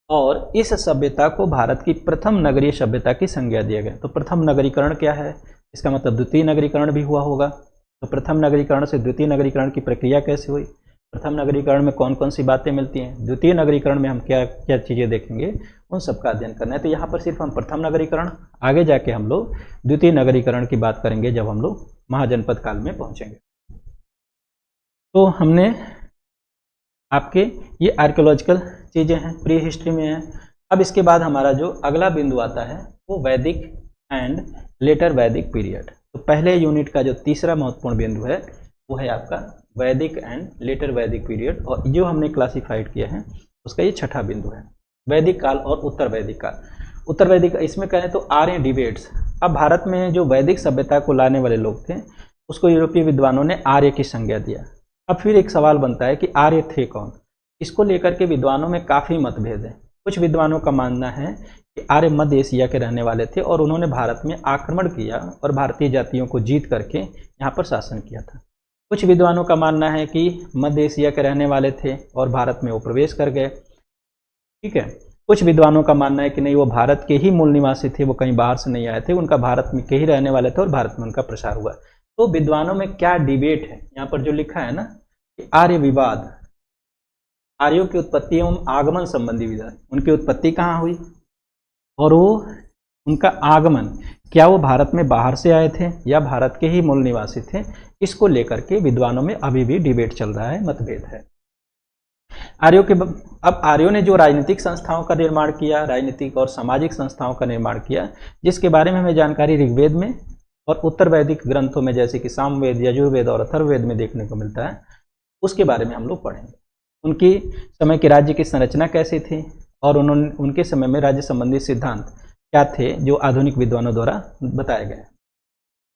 और इस सभ्यता को भारत की प्रथम नगरीय सभ्यता की संज्ञा दिया गया। तो प्रथम नगरीकरण क्या है, इसका मतलब द्वितीय नगरीकरण भी हुआ होगा। तो प्रथम नगरीकरण से द्वितीय नगरीकरण की प्रक्रिया कैसे हुई, प्रथम नगरीकरण में कौन कौन सी बातें मिलती हैं, द्वितीय नगरीकरण में हम क्या क्या चीज़ें देखेंगे, उन सब का अध्ययन करना है। तो यहाँ पर सिर्फ हम प्रथम नगरीकरण, आगे जाके हम लोग द्वितीय नगरीकरण की बात करेंगे जब हम लोग महाजनपद काल में पहुँचेंगे। तो हमने आपके ये आर्कियोलॉजिकल चीज़ें हैं, प्री हिस्ट्री में है। अब इसके बाद हमारा जो अगला बिंदु आता है वो वैदिक एंड लेटर वैदिक पीरियड। तो पहले यूनिट का जो तीसरा महत्वपूर्ण बिंदु है वो है आपका वैदिक एंड लेटर वैदिक पीरियड, और जो हमने क्लासिफाइड किया है उसका ये छठा बिंदु है, वैदिक काल और उत्तर वैदिक काल। उत्तर वैदिक, इसमें कहें तो आर्य डिबेट्स। अब भारत में जो वैदिक सभ्यता को लाने वाले लोग थे उसको यूरोपीय विद्वानों ने आर्य की संज्ञा दिया। अब फिर एक सवाल बनता है कि आर्य थे कौन, इसको लेकर के विद्वानों में काफ़ी मतभेद है। कुछ विद्वानों का मानना है कि आर्य मध्य एशिया के रहने वाले थे और उन्होंने भारत में आक्रमण किया और भारतीय जातियों को जीत करके यहाँ पर शासन किया था। कुछ विद्वानों का मानना है कि मध्य एशिया के रहने वाले थे और भारत में वो प्रवेश कर गए, ठीक है। कुछ विद्वानों का मानना है कि नहीं, वो भारत के ही मूल निवासी थे, वो कहीं बाहर से नहीं आए थे, उनका भारत में के ही रहने वाले थे और भारत में उनका प्रसार हुआ। तो विद्वानों में क्या डिबेट है, यहाँ पर जो लिखा है ना कि आर्य विवाद, आर्यों की उत्पत्ति एवं आगमन संबंधी विवाद, उनकी उत्पत्ति कहाँ हुई और वो उनका आगमन, क्या वो भारत में बाहर से आए थे या भारत के ही मूल निवासी थे, इसको लेकर के विद्वानों में अभी भी डिबेट चल रहा है, मतभेद है। आर्यों के अब आर्यों ने जो राजनीतिक संस्थाओं का निर्माण किया, राजनीतिक और सामाजिक संस्थाओं का निर्माण किया, जिसके बारे में हमें जानकारी ऋग्वेद में और उत्तर वैदिक ग्रंथों में जैसे कि सामवेद, यजुर्वेद और अथर्ववेद में देखने को मिलता है, उसके बारे में हम लोग पढ़ेंगे। उनकी समय के राज्य की संरचना कैसी थी और उनके समय में राज्य संबंधी सिद्धांत क्या थे जो आधुनिक विद्वानों द्वारा बताए गए।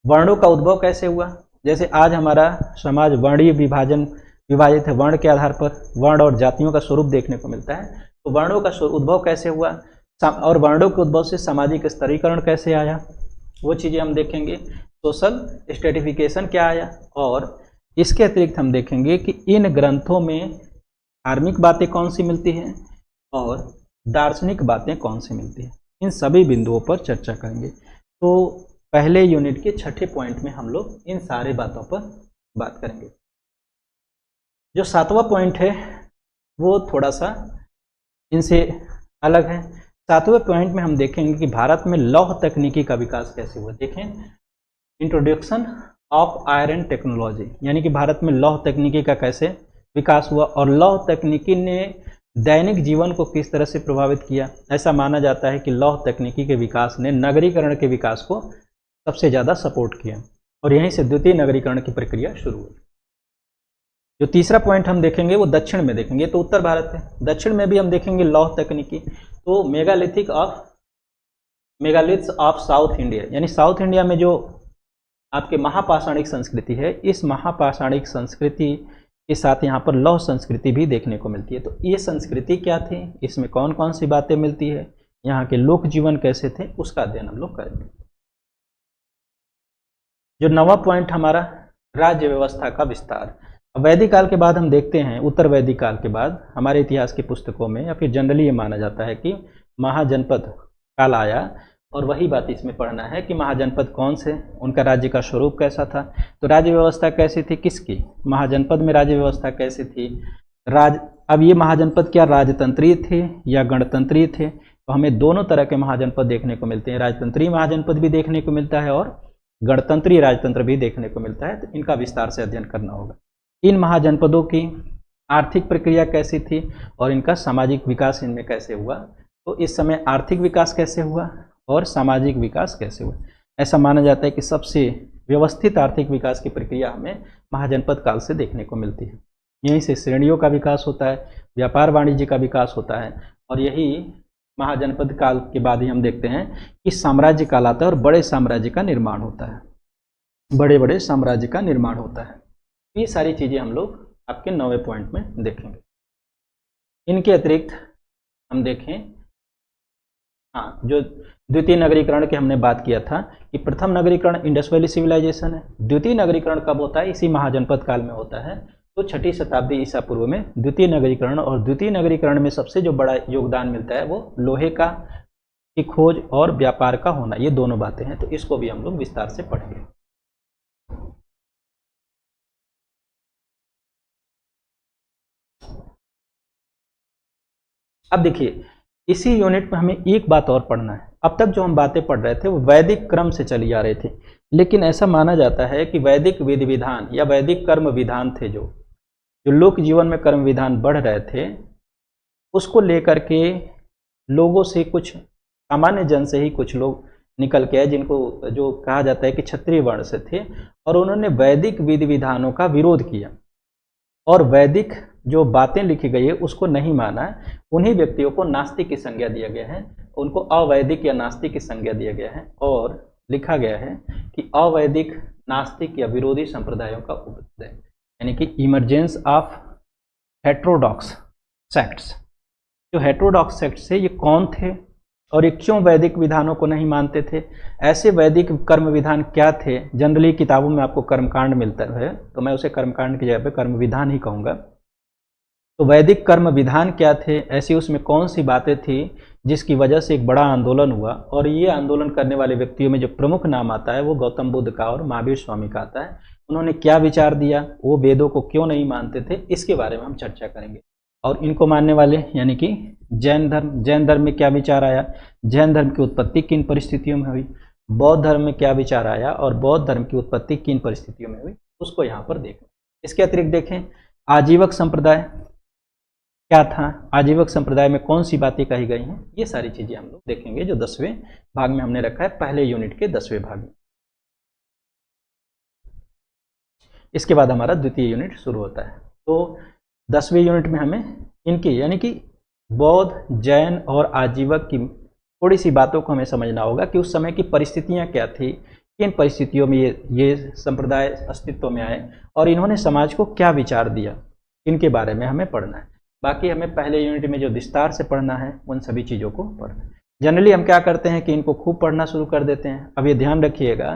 वर्णों का उद्भव कैसे हुआ, जैसे आज हमारा समाज वर्णीय विभाजित है, वर्ण के आधार पर वर्ण और जातियों का स्वरूप देखने को मिलता है। तो वर्णों का उद्भव कैसे हुआ और वर्णों के उद्भव से सामाजिक स्तरीकरण कैसे आया, वो चीज़ें हम देखेंगे। सोशल स्ट्रेटिफिकेशन क्या आया, और इसके अतिरिक्त हम देखेंगे कि इन ग्रंथों में धार्मिक बातें कौन सी मिलती हैं और दार्शनिक बातें कौन सी मिलती हैं। इन सभी बिंदुओं पर चर्चा करेंगे। तो पहले यूनिट के छठे पॉइंट में हम लोग इन सारे बातों पर बात करेंगे। जो सातवां पॉइंट है वो थोड़ा सा इनसे अलग है। सातवें पॉइंट में हम देखेंगे कि भारत में लौह तकनीकी का विकास कैसे हुआ। देखें, इंट्रोडक्शन ऑफ आयरन टेक्नोलॉजी, यानी कि भारत में लौह तकनीकी का कैसे विकास हुआ और लौह तकनीकी ने दैनिक जीवन को किस तरह से प्रभावित किया। ऐसा माना जाता है कि लौह तकनीकी के विकास ने नगरीकरण के विकास को सबसे ज़्यादा सपोर्ट किया और यहीं से द्वितीय नगरीकरण की प्रक्रिया शुरू हुई। जो तीसरा पॉइंट हम देखेंगे वो दक्षिण में देखेंगे, तो उत्तर भारत है, दक्षिण में भी हम देखेंगे लौह तकनीकी। तो मेगालिथ्स ऑफ साउथ इंडिया, यानी साउथ इंडिया में जो आपके महापाषाणिक संस्कृति है, इस महापाषाणिक संस्कृति के साथ यहाँ पर लौह संस्कृति भी देखने को मिलती है। तो ये संस्कृति क्या थी, इसमें कौन कौन सी बातें मिलती है, यहाँ के लोक जीवन कैसे थे, उसका अध्ययन हम लोग करेंगे। जो नवा पॉइंट हमारा राज्य व्यवस्था का विस्तार। वैदिक काल के बाद हम देखते हैं, उत्तर वैदिक काल के बाद हमारे इतिहास की पुस्तकों में या फिर जनरली ये माना जाता है कि महाजनपद काल आया और वही बात इसमें पढ़ना है कि महाजनपद कौन से, उनका राज्य का स्वरूप कैसा था। तो राज्य व्यवस्था कैसी थी किसकी, महाजनपद में राज्य व्यवस्था कैसी थी। अब ये महाजनपद क्या राजतंत्रीय थे या गणतंत्रीय थे, तो हमें दोनों तरह के महाजनपद देखने को मिलते हैं। राजतंत्रीय महाजनपद भी देखने को मिलता है और गणतंत्रीय राजतंत्र भी देखने को मिलता है, तो इनका विस्तार से अध्ययन करना होगा। इन महाजनपदों की आर्थिक प्रक्रिया कैसी थी और इनका सामाजिक विकास इनमें कैसे हुआ। तो इस समय आर्थिक विकास कैसे हुआ और सामाजिक विकास कैसे हुआ। ऐसा माना जाता है कि सबसे व्यवस्थित आर्थिक विकास की प्रक्रिया हमें महाजनपद काल से देखने को मिलती है। यहीं से श्रेणियों का विकास होता है, व्यापार वाणिज्य का विकास होता है और यही महाजनपद काल के बाद ही हम देखते हैं कि साम्राज्य काल आता है और बड़े साम्राज्य का निर्माण होता है, बड़े बड़े साम्राज्य का निर्माण होता है। ये सारी चीज़ें हम लोग आपके 9वें पॉइंट में देखेंगे। इनके अतिरिक्त हम देखें, हाँ, जो द्वितीय नगरीकरण की हमने बात किया था कि प्रथम नगरीकरण इंडस वैली सिविलाइजेशन है, द्वितीय नगरीकरण कब होता है, इसी महाजनपद काल में होता है। तो 6ठी शताब्दी ईसा पूर्व में द्वितीय नगरीकरण, और द्वितीय नगरीकरण में सबसे जो बड़ा योगदान मिलता है वो लोहे का की खोज और व्यापार का होना, ये दोनों बातें हैं। तो इसको भी हम लोग विस्तार से पढ़ेंगे। अब देखिए, इसी यूनिट में हमें एक बात और पढ़ना है। अब तक जो हम बातें पढ़ रहे थे वो वैदिक क्रम से चली आ रही थी, लेकिन ऐसा माना जाता है कि वैदिक विधि विधान या वैदिक कर्म विधान थे, जो लोक जीवन में कर्म विधान बढ़ रहे थे, उसको लेकर के लोगों से, कुछ सामान्य जन से ही कुछ लोग निकल के आए जिनको जो कहा जाता है कि क्षत्रिय वर्ण से थे, और उन्होंने वैदिक विधि विधानों का विरोध किया और वैदिक जो बातें लिखी गई है उसको नहीं माना। उन्हीं व्यक्तियों को नास्तिक की संज्ञा दिया गया है, उनको अवैदिक या नास्तिक की संज्ञा दिया गया है और लिखा गया है कि अवैदिक, नास्तिक या विरोधी संप्रदायों का उदय, यानी कि इमरजेंस ऑफ हेट्रोडॉक्स सेक्ट्स। जो हेट्रोडॉक्स सेक्ट्स थे ये कौन थे और ये क्यों वैदिक विधानों को नहीं मानते थे, ऐसे वैदिक कर्म विधान क्या थे। जनरली किताबों में आपको कर्मकांड मिलता है, तो मैं उसे कर्मकांड की जगह पे कर्म विधान ही कहूँगा। तो वैदिक कर्म विधान क्या थे, ऐसी उसमें कौन सी बातें थी जिसकी वजह से एक बड़ा आंदोलन हुआ, और ये आंदोलन करने वाले व्यक्तियों में जो प्रमुख नाम आता है वो गौतम बुद्ध का और महावीर स्वामी का आता है। उन्होंने क्या विचार दिया, वो वेदों को क्यों नहीं मानते थे, इसके बारे में हम चर्चा करेंगे। और इनको मानने वाले यानी कि जैन धर्म में क्या विचार आया, जैन धर्म की उत्पत्ति किन परिस्थितियों में हुई, बौद्ध धर्म में क्या विचार आया और बौद्ध धर्म की उत्पत्ति किन परिस्थितियों में हुई, उसको यहाँ पर देखें। इसके अतिरिक्त देखें आजीवक संप्रदाय क्या था, आजीवक संप्रदाय में कौन सी बातें कही गई हैं, ये सारी चीजें हम लोग देखेंगे जो 10वें भाग में हमने रखा है, पहले यूनिट के 10वें भाग में। इसके बाद हमारा द्वितीय यूनिट शुरू होता है। तो 10वें यूनिट में हमें इनकी यानी कि बौद्ध, जैन और आजीवक की थोड़ी सी बातों को हमें समझना होगा कि उस समय की परिस्थितियां क्या थी, किन परिस्थितियों में ये संप्रदाय अस्तित्व में आए और इन्होंने समाज को क्या विचार दिया, इनके बारे में हमें पढ़ना है। बाकी हमें पहले यूनिट में जो विस्तार से पढ़ना है उन सभी चीज़ों को पढ़ना है। जनरली हम क्या करते हैं कि इनको खूब पढ़ना शुरू कर देते हैं। अब ये ध्यान रखिएगा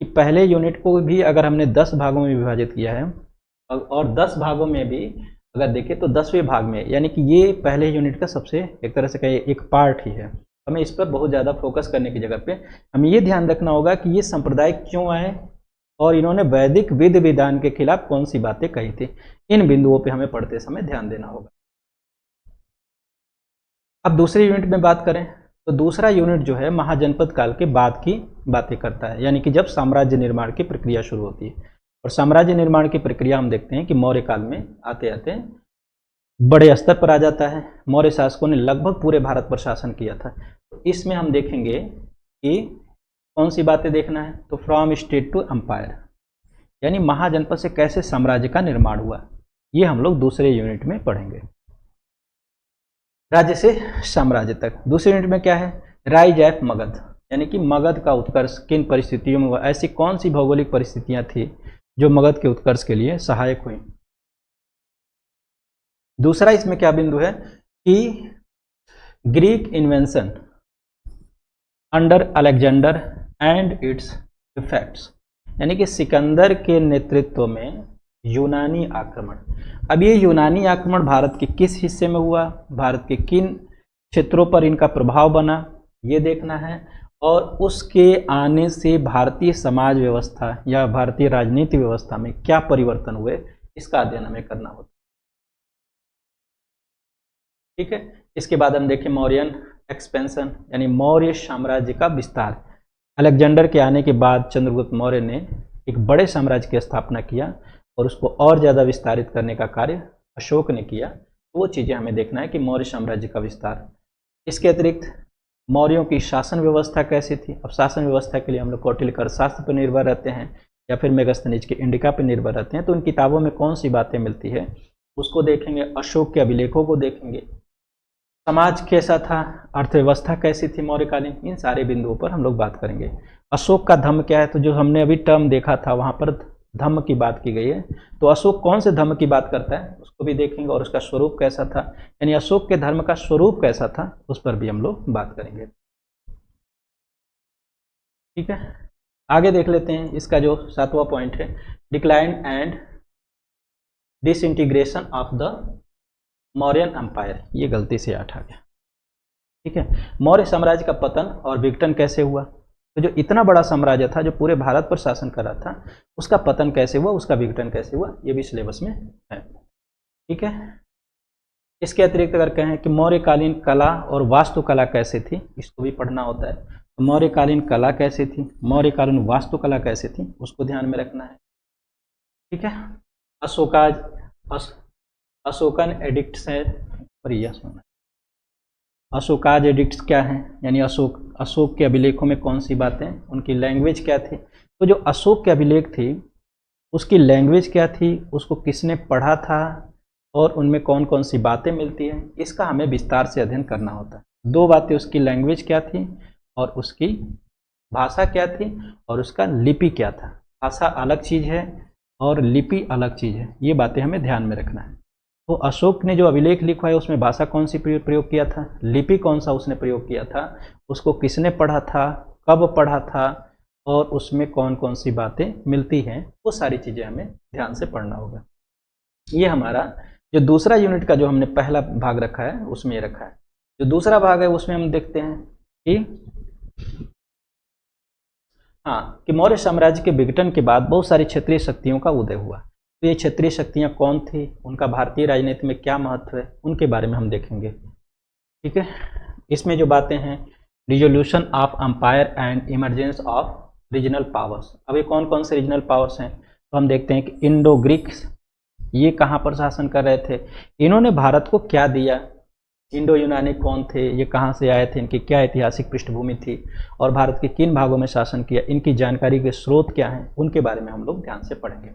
कि पहले यूनिट को भी अगर हमने 10 भागों में विभाजित किया है और 10 भागों में भी अगर देखें तो 10वें भाग में, यानी कि ये पहले यूनिट का सबसे एक तरह से कहिए एक पार्ट ही है। हमें इस पर बहुत ज़्यादा फोकस करने की जगह पे हमें ये ध्यान रखना होगा कि ये संप्रदाय क्यों आए और इन्होंने वैदिक विधि विधान के खिलाफ कौन सी बातें कही थी। इन बिंदुओं पे हमें पढ़ते समय ध्यान देना होगा। अब दूसरे यूनिट में बात करें तो दूसरा यूनिट जो है महाजनपद काल के बाद की बातें करता है, यानी कि जब साम्राज्य निर्माण की प्रक्रिया शुरू होती है। और साम्राज्य निर्माण की प्रक्रिया हम देखते हैं कि मौर्य काल में आते आते बड़े स्तर पर आ जाता है। मौर्य शासकों ने लगभग पूरे भारत पर शासन किया था। तो इसमें हम देखेंगे कि कौन सी बातें देखना है, तो फ्रॉम स्टेट टू एम्पायर, यानी महाजनपद से कैसे साम्राज्य का निर्माण हुआ, ये हम लोग दूसरे यूनिट में पढ़ेंगे। राज्य से साम्राज्य तक। दूसरे यूनिट में क्या है, राइज ऑफ मगध, यानी कि मगध का उत्कर्ष किन परिस्थितियों में हुआ, ऐसी कौन सी भौगोलिक परिस्थितियां थी जो मगध के उत्कर्ष के लिए सहायक हुई। दूसरा इसमें क्या बिंदु है कि Greek invention under Alexander and it's effects, यानी कि सिकंदर के नेतृत्व में यूनानी आक्रमण। अब ये यूनानी आक्रमण भारत के किस हिस्से में हुआ, भारत के किन क्षेत्रों पर इनका प्रभाव बना, ये देखना है। और उसके आने से भारतीय समाज व्यवस्था या भारतीय राजनीति व्यवस्था में क्या परिवर्तन हुए, इसका अध्ययन हमें करना होता है। ठीक है, इसके बाद हम देखें मौर्यन एक्सपेंशन, यानी मौर्य साम्राज्य का विस्तार। अलेक्जेंडर के आने के बाद चंद्रगुप्त मौर्य ने एक बड़े साम्राज्य की स्थापना किया और उसको और ज़्यादा विस्तारित करने का कार्य अशोक ने किया। तो वो चीज़ें हमें देखना है कि मौर्य साम्राज्य का विस्तार। इसके अतिरिक्त मौर्यों की शासन व्यवस्था कैसी थी। अब शासन व्यवस्था के लिए हम लोग कौटिल्य अर्थशास्त्र पर निर्भर रहते हैं या फिर मेगस्थनीज के इंडिका पर निर्भर रहते हैं। तो उन किताबों में कौन सी बातें मिलती है उसको देखेंगे, अशोक के अभिलेखों को देखेंगे, समाज कैसा था, अर्थव्यवस्था कैसी थी मौर्यकालीन, इन सारे बिंदुओं पर हम लोग बात करेंगे। अशोक का धम्म क्या है, तो जो हमने अभी टर्म देखा था वहाँ पर धम्म की बात की गई है। तो अशोक कौन से धम्म की बात करता है उसको भी देखेंगे और उसका स्वरूप कैसा था, यानी अशोक के धर्म का स्वरूप कैसा था उस पर भी हम लोग बात करेंगे। ठीक है, आगे देख लेते हैं। इसका जो 7वां पॉइंट है, decline and disintegration of the Mauryan empire, ये गलती से 8 आ गया। ठीक है, मौर्य साम्राज्य का पतन और विघटन कैसे हुआ। तो जो इतना बड़ा साम्राज्य था जो पूरे भारत पर शासन कर रहा था, उसका पतन कैसे हुआ, उसका विघटन कैसे हुआ, ये भी सिलेबस में है। ठीक है, इसके अतिरिक्त अगर कहें कि मौर्यकालीन कला और वास्तुकला कैसे थी, इसको भी पढ़ना होता है। तो मौर्यकालीन कला कैसे थी, मौर्यकालीन वास्तुकला कैसे थी, उसको ध्यान में रखना है। ठीक है, अशोकन एडिक्ट्स है, और यह सुनना, अशोकाज एडिक्ट्स क्या हैं, यानी अशोक के अभिलेखों में कौन सी बातें, उनकी लैंग्वेज क्या थी। तो जो अशोक के अभिलेख थी उसकी लैंग्वेज क्या थी, उसको किसने पढ़ा था और उनमें कौन कौन सी बातें मिलती हैं, इसका हमें विस्तार से अध्ययन करना होता है। 2 बातें, उसकी लैंग्वेज क्या थी और उसकी भाषा क्या थी और उसका लिपि क्या था। भाषा अलग चीज़ है और लिपि अलग चीज़ है, ये बातें हमें ध्यान में रखना है। तो अशोक ने जो अभिलेख लिखा है उसमें भाषा कौन सी प्रयोग किया था, लिपि कौन सा उसने प्रयोग किया था, उसको किसने पढ़ा था, कब पढ़ा था और उसमें कौन कौन सी बातें मिलती हैं, वो सारी चीज़ें हमें ध्यान से पढ़ना होगा। ये हमारा जो दूसरा यूनिट का जो हमने पहला भाग रखा है उसमें रखा है। जो दूसरा भाग है उसमें हम देखते हैं कि मौर्य साम्राज्य के विघटन के बाद बहुत सारी क्षेत्रीय शक्तियों का उदय हुआ। तो ये क्षेत्रीय शक्तियाँ कौन थी, उनका भारतीय राजनीति में क्या महत्व है, उनके बारे में हम देखेंगे। ठीक है, इसमें जो बातें हैं, dissolution of empire and emergence of regional powers. अब ये कौन कौन से रीजनल पावर्स हैं, तो हम देखते हैं कि इंडो ग्रीक्स, ये कहाँ पर शासन कर रहे थे, इन्होंने भारत को क्या दिया। इंडो यूनानी कौन थे, ये कहाँ से आए थे, इनकी क्या ऐतिहासिक पृष्ठभूमि थी और भारत के किन भागों में शासन किया, इनकी जानकारी के स्रोत क्या हैं, उनके बारे में हम लोग ध्यान से पढ़ेंगे।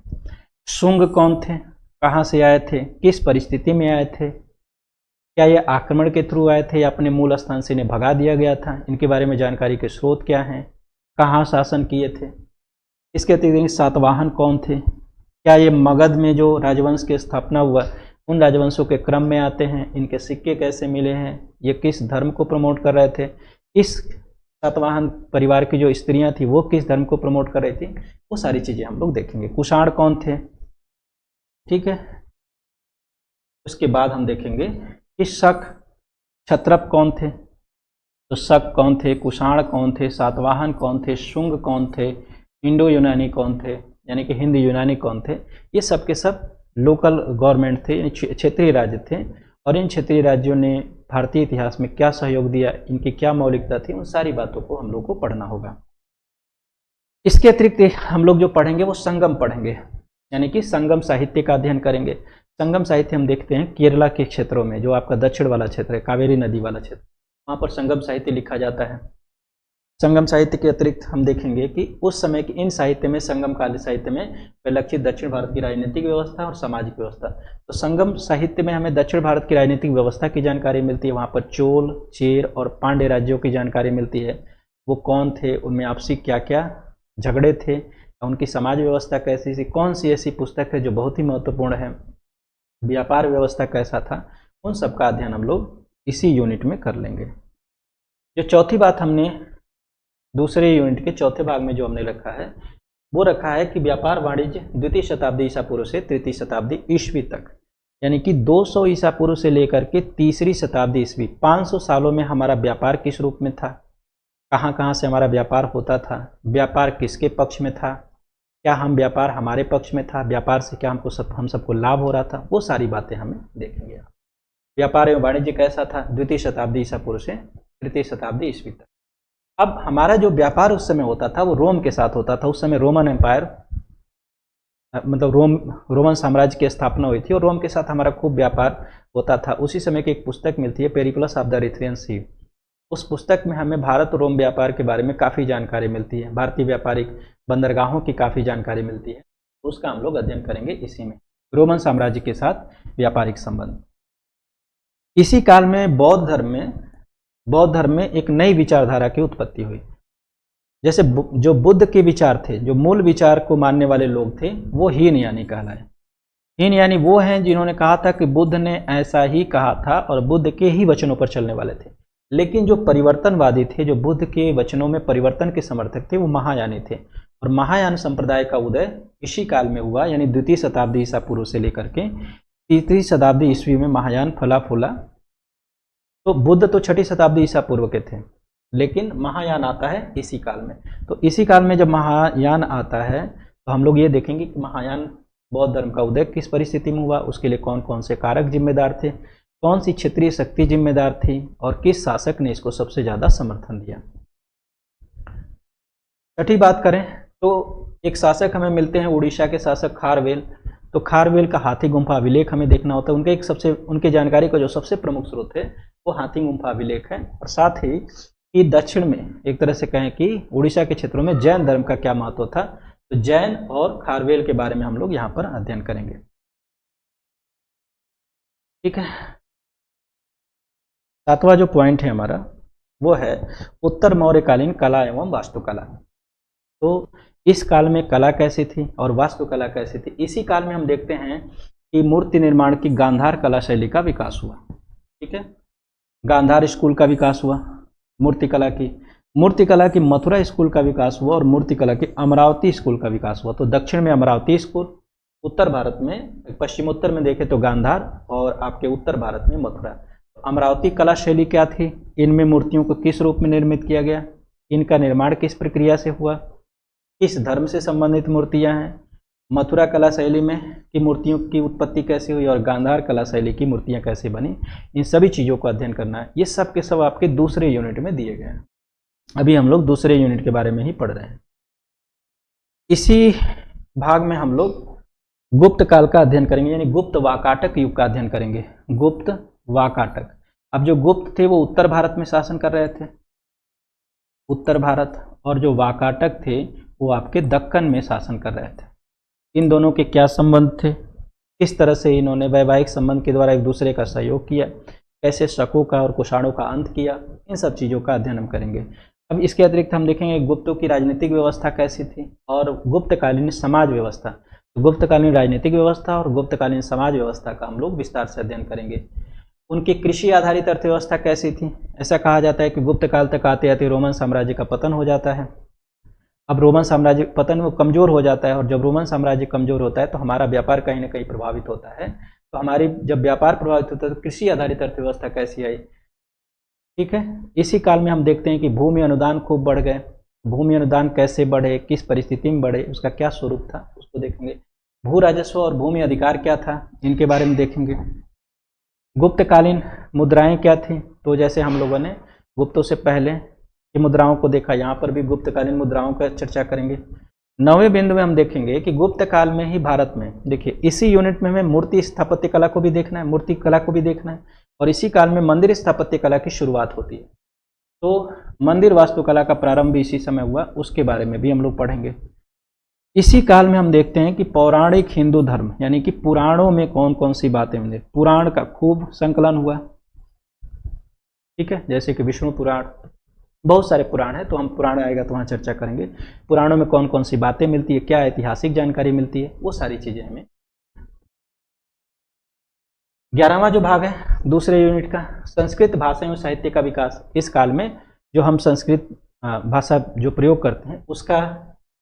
शुंग कौन थे, कहाँ से आए थे, किस परिस्थिति में आए थे, क्या ये आक्रमण के थ्रू आए थे या अपने मूल स्थान से इन्हें भगा दिया गया था, इनके बारे में जानकारी के स्रोत क्या हैं, कहाँ शासन किए थे। इसके अतिरिक्त सातवाहन कौन थे, क्या ये मगध में जो राजवंश की स्थापना हुआ उन राजवंशों के क्रम में आते हैं, इनके सिक्के कैसे मिले हैं, ये किस धर्म को प्रमोट कर रहे थे, इस सातवाहन परिवार की जो स्त्रियां थी वो किस धर्म को प्रमोट कर रही थी, वो सारी चीज़ें हम लोग देखेंगे। कुषाण कौन थे, ठीक है। उसके बाद हम देखेंगे कि शक क्षत्रप कौन थे, तो शक कौन थे, कुषाण कौन थे, सातवाहन कौन थे, शुंग कौन थे, इंडो यूनानी कौन थे, यानी कि हिंदी यूनानी कौन थे। ये सब के सब लोकल गवर्नमेंट थे, क्षेत्रीय राज्य थे, और इन क्षेत्रीय राज्यों ने भारतीय इतिहास में क्या सहयोग दिया, इनकी क्या मौलिकता थी, उन सारी बातों को हम लोग को पढ़ना होगा। इसके अतिरिक्त हम लोग जो पढ़ेंगे वो संगम पढ़ेंगे। यानी कि संगम साहित्य का अध्ययन करेंगे। संगम साहित्य हम देखते हैं केरला के क्षेत्रों में, जो आपका दक्षिण वाला क्षेत्र है, कावेरी नदी वाला क्षेत्र, वहाँ पर संगम साहित्य लिखा जाता है। संगम साहित्य के अतिरिक्त हम देखेंगे कि उस समय की इन साहित्य में, संगम कालीन साहित्य में परिलक्षित दक्षिण भारत की राजनीतिक व्यवस्था और सामाजिक व्यवस्था। तो संगम साहित्य में हमें दक्षिण भारत की राजनीतिक व्यवस्था की जानकारी मिलती है। वहाँ पर चोल, चेर और पांड्य राज्यों की जानकारी मिलती है, वो कौन थे, उनमें आपसी क्या क्या झगड़े थे, उनकी समाज व्यवस्था कैसी थी, कौन सी ऐसी पुस्तक है जो बहुत ही महत्वपूर्ण है, व्यापार व्यवस्था कैसा था, उन सब का अध्ययन हम लोग इसी यूनिट में कर लेंगे। जो चौथी बात हमने दूसरे यूनिट के चौथे भाग में जो हमने रखा है, वो रखा है कि व्यापार वाणिज्य द्वितीय शताब्दी ईसा पूर्व से तृतीय शताब्दी ईस्वी तक, यानी कि 200 ईसा पूर्व से लेकर के तीसरी शताब्दी ईस्वी, 500 सालों में हमारा व्यापार किस रूप में था, कहाँ कहाँ से हमारा व्यापार होता था, व्यापार किसके पक्ष में था, क्या हम व्यापार हमारे पक्ष में था, व्यापार से क्या हम सबको लाभ हो रहा था, वो सारी बातें हमें देखेंगे। व्यापार एवं वाणिज्य कैसा था द्वितीय शताब्दी ईसा पूर्व से तृतीय शताब्दी ईस्वी तक। अब हमारा जो व्यापार उस समय होता था वो रोम के साथ होता था। उस समय रोमन एम्पायर, मतलब रोमन साम्राज्य की स्थापना हुई थी और रोम के साथ हमारा खूब व्यापार होता था। उसी समय की एक पुस्तक मिलती है, पेरिप्लस ऑफ द इरिथ्रियन सी। उस पुस्तक में हमें भारत और रोम व्यापार के बारे में काफ़ी जानकारी मिलती है, भारतीय व्यापारिक बंदरगाहों की काफ़ी जानकारी मिलती है। उसका हम लोग अध्ययन करेंगे इसी में, रोमन साम्राज्य के साथ व्यापारिक संबंध। इसी काल में बौद्ध धर्म में एक नई विचारधारा की उत्पत्ति हुई। जैसे जो बुद्ध के विचार थे, जो मूल विचार को मानने वाले लोग थे, वो हीनयानी कहलाए। हीनयानी वो हैं जिन्होंने कहा था कि बुद्ध ने ऐसा ही कहा था और बुद्ध के ही वचनों पर चलने वाले थे। लेकिन जो परिवर्तनवादी थे, जो बुद्ध के वचनों में परिवर्तन के समर्थक थे, वो महायानी थे। और महायान संप्रदाय का उदय इसी काल में हुआ, यानी द्वितीय शताब्दी ईसा पूर्व से लेकर के तीसरी शताब्दी ईस्वी में महायान फला फूला। तो बुद्ध तो छठी शताब्दी ईसा पूर्व के थे, लेकिन महायान आता है इसी काल में। तो इसी काल में जब महायान आता है तो हम लोग ये देखेंगे कि महायान बौद्ध धर्म का उदय किस परिस्थिति में हुआ, उसके लिए कौन कौन से कारक जिम्मेदार थे, कौन सी क्षेत्रीय शक्ति जिम्मेदार थी और किस शासक ने इसको सबसे ज़्यादा समर्थन दिया। छठी बात करें तो एक शासक हमें मिलते हैं, उड़ीसा के शासक खारवेल। तो खारवेल का हाथी गुम्फा अभिलेख हमें देखना होता है। उनके जानकारी का जो सबसे प्रमुख स्रोत है वो हाथी गुम्फा अभिलेख है। और साथ ही कि दक्षिण में एक तरह से कहें कि उड़ीसा के क्षेत्रों में जैन धर्म का क्या महत्व था, तो जैन और खारवेल के बारे में हम लोग यहाँ पर अध्ययन करेंगे। ठीक है, सातवां जो पॉइंट है हमारा वो है उत्तर मौर्यकालीन कला एवं वास्तुकला। तो इस काल में कला कैसी थी और वास्तुकला कैसी थी। इसी काल में हम देखते हैं कि मूर्ति निर्माण की गांधार कला शैली का विकास हुआ। ठीक है, गांधार स्कूल का विकास हुआ मूर्तिकला की मथुरा स्कूल का विकास हुआ और मूर्तिकला की अमरावती स्कूल का विकास हुआ। तो दक्षिण में अमरावती स्कूल, उत्तर भारत में, पश्चिमोत्तर में देखें तो गांधार और आपके उत्तर भारत में मथुरा। तो अमरावती कला शैली क्या थी, इनमें मूर्तियों को किस रूप में निर्मित किया गया, इनका निर्माण किस प्रक्रिया से हुआ, किस धर्म से संबंधित मूर्तियां हैं, मथुरा कला शैली में की मूर्तियों की उत्पत्ति कैसे हुई और गांधार कला शैली की मूर्तियां कैसे बनी, इन सभी चीज़ों को अध्ययन करना है। ये सब के सब आपके दूसरे यूनिट में दिए गए हैं। अभी हम लोग दूसरे यूनिट के बारे में ही पढ़ रहे हैं। इसी भाग में हम लोग गुप्त काल का अध्ययन करेंगे, यानी गुप्त वाकाटक युग का अध्ययन करेंगे। गुप्त वाकाटक, अब जो गुप्त थे वो उत्तर भारत में शासन कर रहे थे, उत्तर भारत, और जो वाकाटक थे वो आपके दक्कन में शासन कर रहे थे। इन दोनों के क्या संबंध थे, किस तरह से इन्होंने वैवाहिक संबंध के द्वारा एक दूसरे का सहयोग किया, कैसे शकों का और कुषाणों का अंत किया, इन सब चीज़ों का अध्ययन हम करेंगे। अब इसके अतिरिक्त हम देखेंगे गुप्तों की राजनीतिक व्यवस्था कैसी थी और गुप्तकालीन समाज व्यवस्था। तो गुप्तकालीन राजनीतिक व्यवस्था और गुप्तकालीन समाज व्यवस्था का हम लोग विस्तार से अध्ययन करेंगे। उनकी कृषि आधारित अर्थव्यवस्था कैसी थी। ऐसा कहा जाता है कि गुप्त काल तक आते आते रोमन साम्राज्य का पतन हो जाता है। अब रोमन साम्राज्य पतन वो कमज़ोर हो जाता है और जब रोमन साम्राज्य कमज़ोर होता है तो हमारा व्यापार कहीं ना कहीं प्रभावित होता है। तो हमारी जब व्यापार प्रभावित होता है तो कृषि आधारित अर्थव्यवस्था कैसी आई। ठीक है, इसी काल में हम देखते हैं कि भूमि अनुदान खूब बढ़ गए। भूमि अनुदान कैसे बढ़े, किस परिस्थिति में बढ़े, उसका क्या स्वरूप था, उसको देखेंगे। भू राजस्व और भूमि अधिकार क्या था, इनके बारे में देखेंगे। गुप्तकालीन मुद्राएं क्या थी, तो जैसे हम लोगों ने गुप्तों से पहले की मुद्राओं को देखा, यहाँ पर भी गुप्तकालीन मुद्राओं का चर्चा करेंगे। 9वें बिंदु में हम देखेंगे कि गुप्त काल में ही भारत में, देखिए इसी यूनिट में हमें मूर्ति स्थापत्य कला को भी देखना है, मूर्ति कला को भी देखना है, और इसी काल में मंदिर स्थापत्य कला की शुरुआत होती है। तो मंदिर वास्तुकला का प्रारंभ भी इसी समय हुआ, उसके बारे में भी हम लोग पढ़ेंगे। इसी काल में हम देखते हैं कि पौराणिक हिंदू धर्म यानी कि पुराणों में कौन कौन सी बातें मिली, पुराण का खूब संकलन हुआ, ठीक है, जैसे कि विष्णु पुराण, बहुत सारे पुराण है, तो हम पुराण आएगा तो वहाँ चर्चा करेंगे। पुराणों में कौन कौन सी बातें मिलती है, क्या ऐतिहासिक जानकारी मिलती है, वो सारी चीजें हमें। 11वां जो भाग है दूसरे यूनिट का, संस्कृत भाषा एवं साहित्य का विकास। इस काल में जो हम संस्कृत भाषा जो प्रयोग करते हैं उसका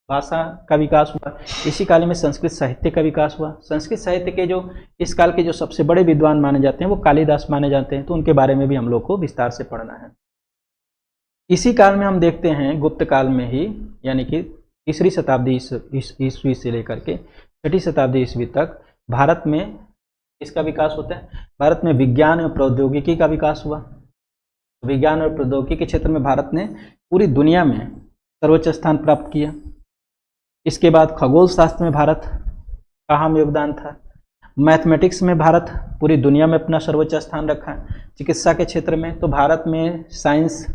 भाषा का विकास हुआ। इसी काल में संस्कृत साहित्य का विकास हुआ। संस्कृत साहित्य के जो इस काल के जो सबसे बड़े विद्वान माने जाते हैं वो कालिदास माने जाते हैं, तो उनके बारे में भी हम लोग को विस्तार से पढ़ना है। इसी काल में हम देखते हैं गुप्त काल में ही, यानी कि 3री शताब्दी ईस्वी से लेकर के 6ठी शताब्दी ईस्वी तक भारत में इसका विकास होता है। भारत में विज्ञान और प्रौद्योगिकी का विकास हुआ। विज्ञान और प्रौद्योगिकी के क्षेत्र में भारत ने पूरी दुनिया में सर्वोच्च स्थान प्राप्त किया। इसके बाद खगोल शास्त्र में भारत का अहम योगदान था। मैथमेटिक्स में भारत पूरी दुनिया में अपना सर्वोच्च स्थान रखा। चिकित्सा के क्षेत्र में तो भारत में साइंस,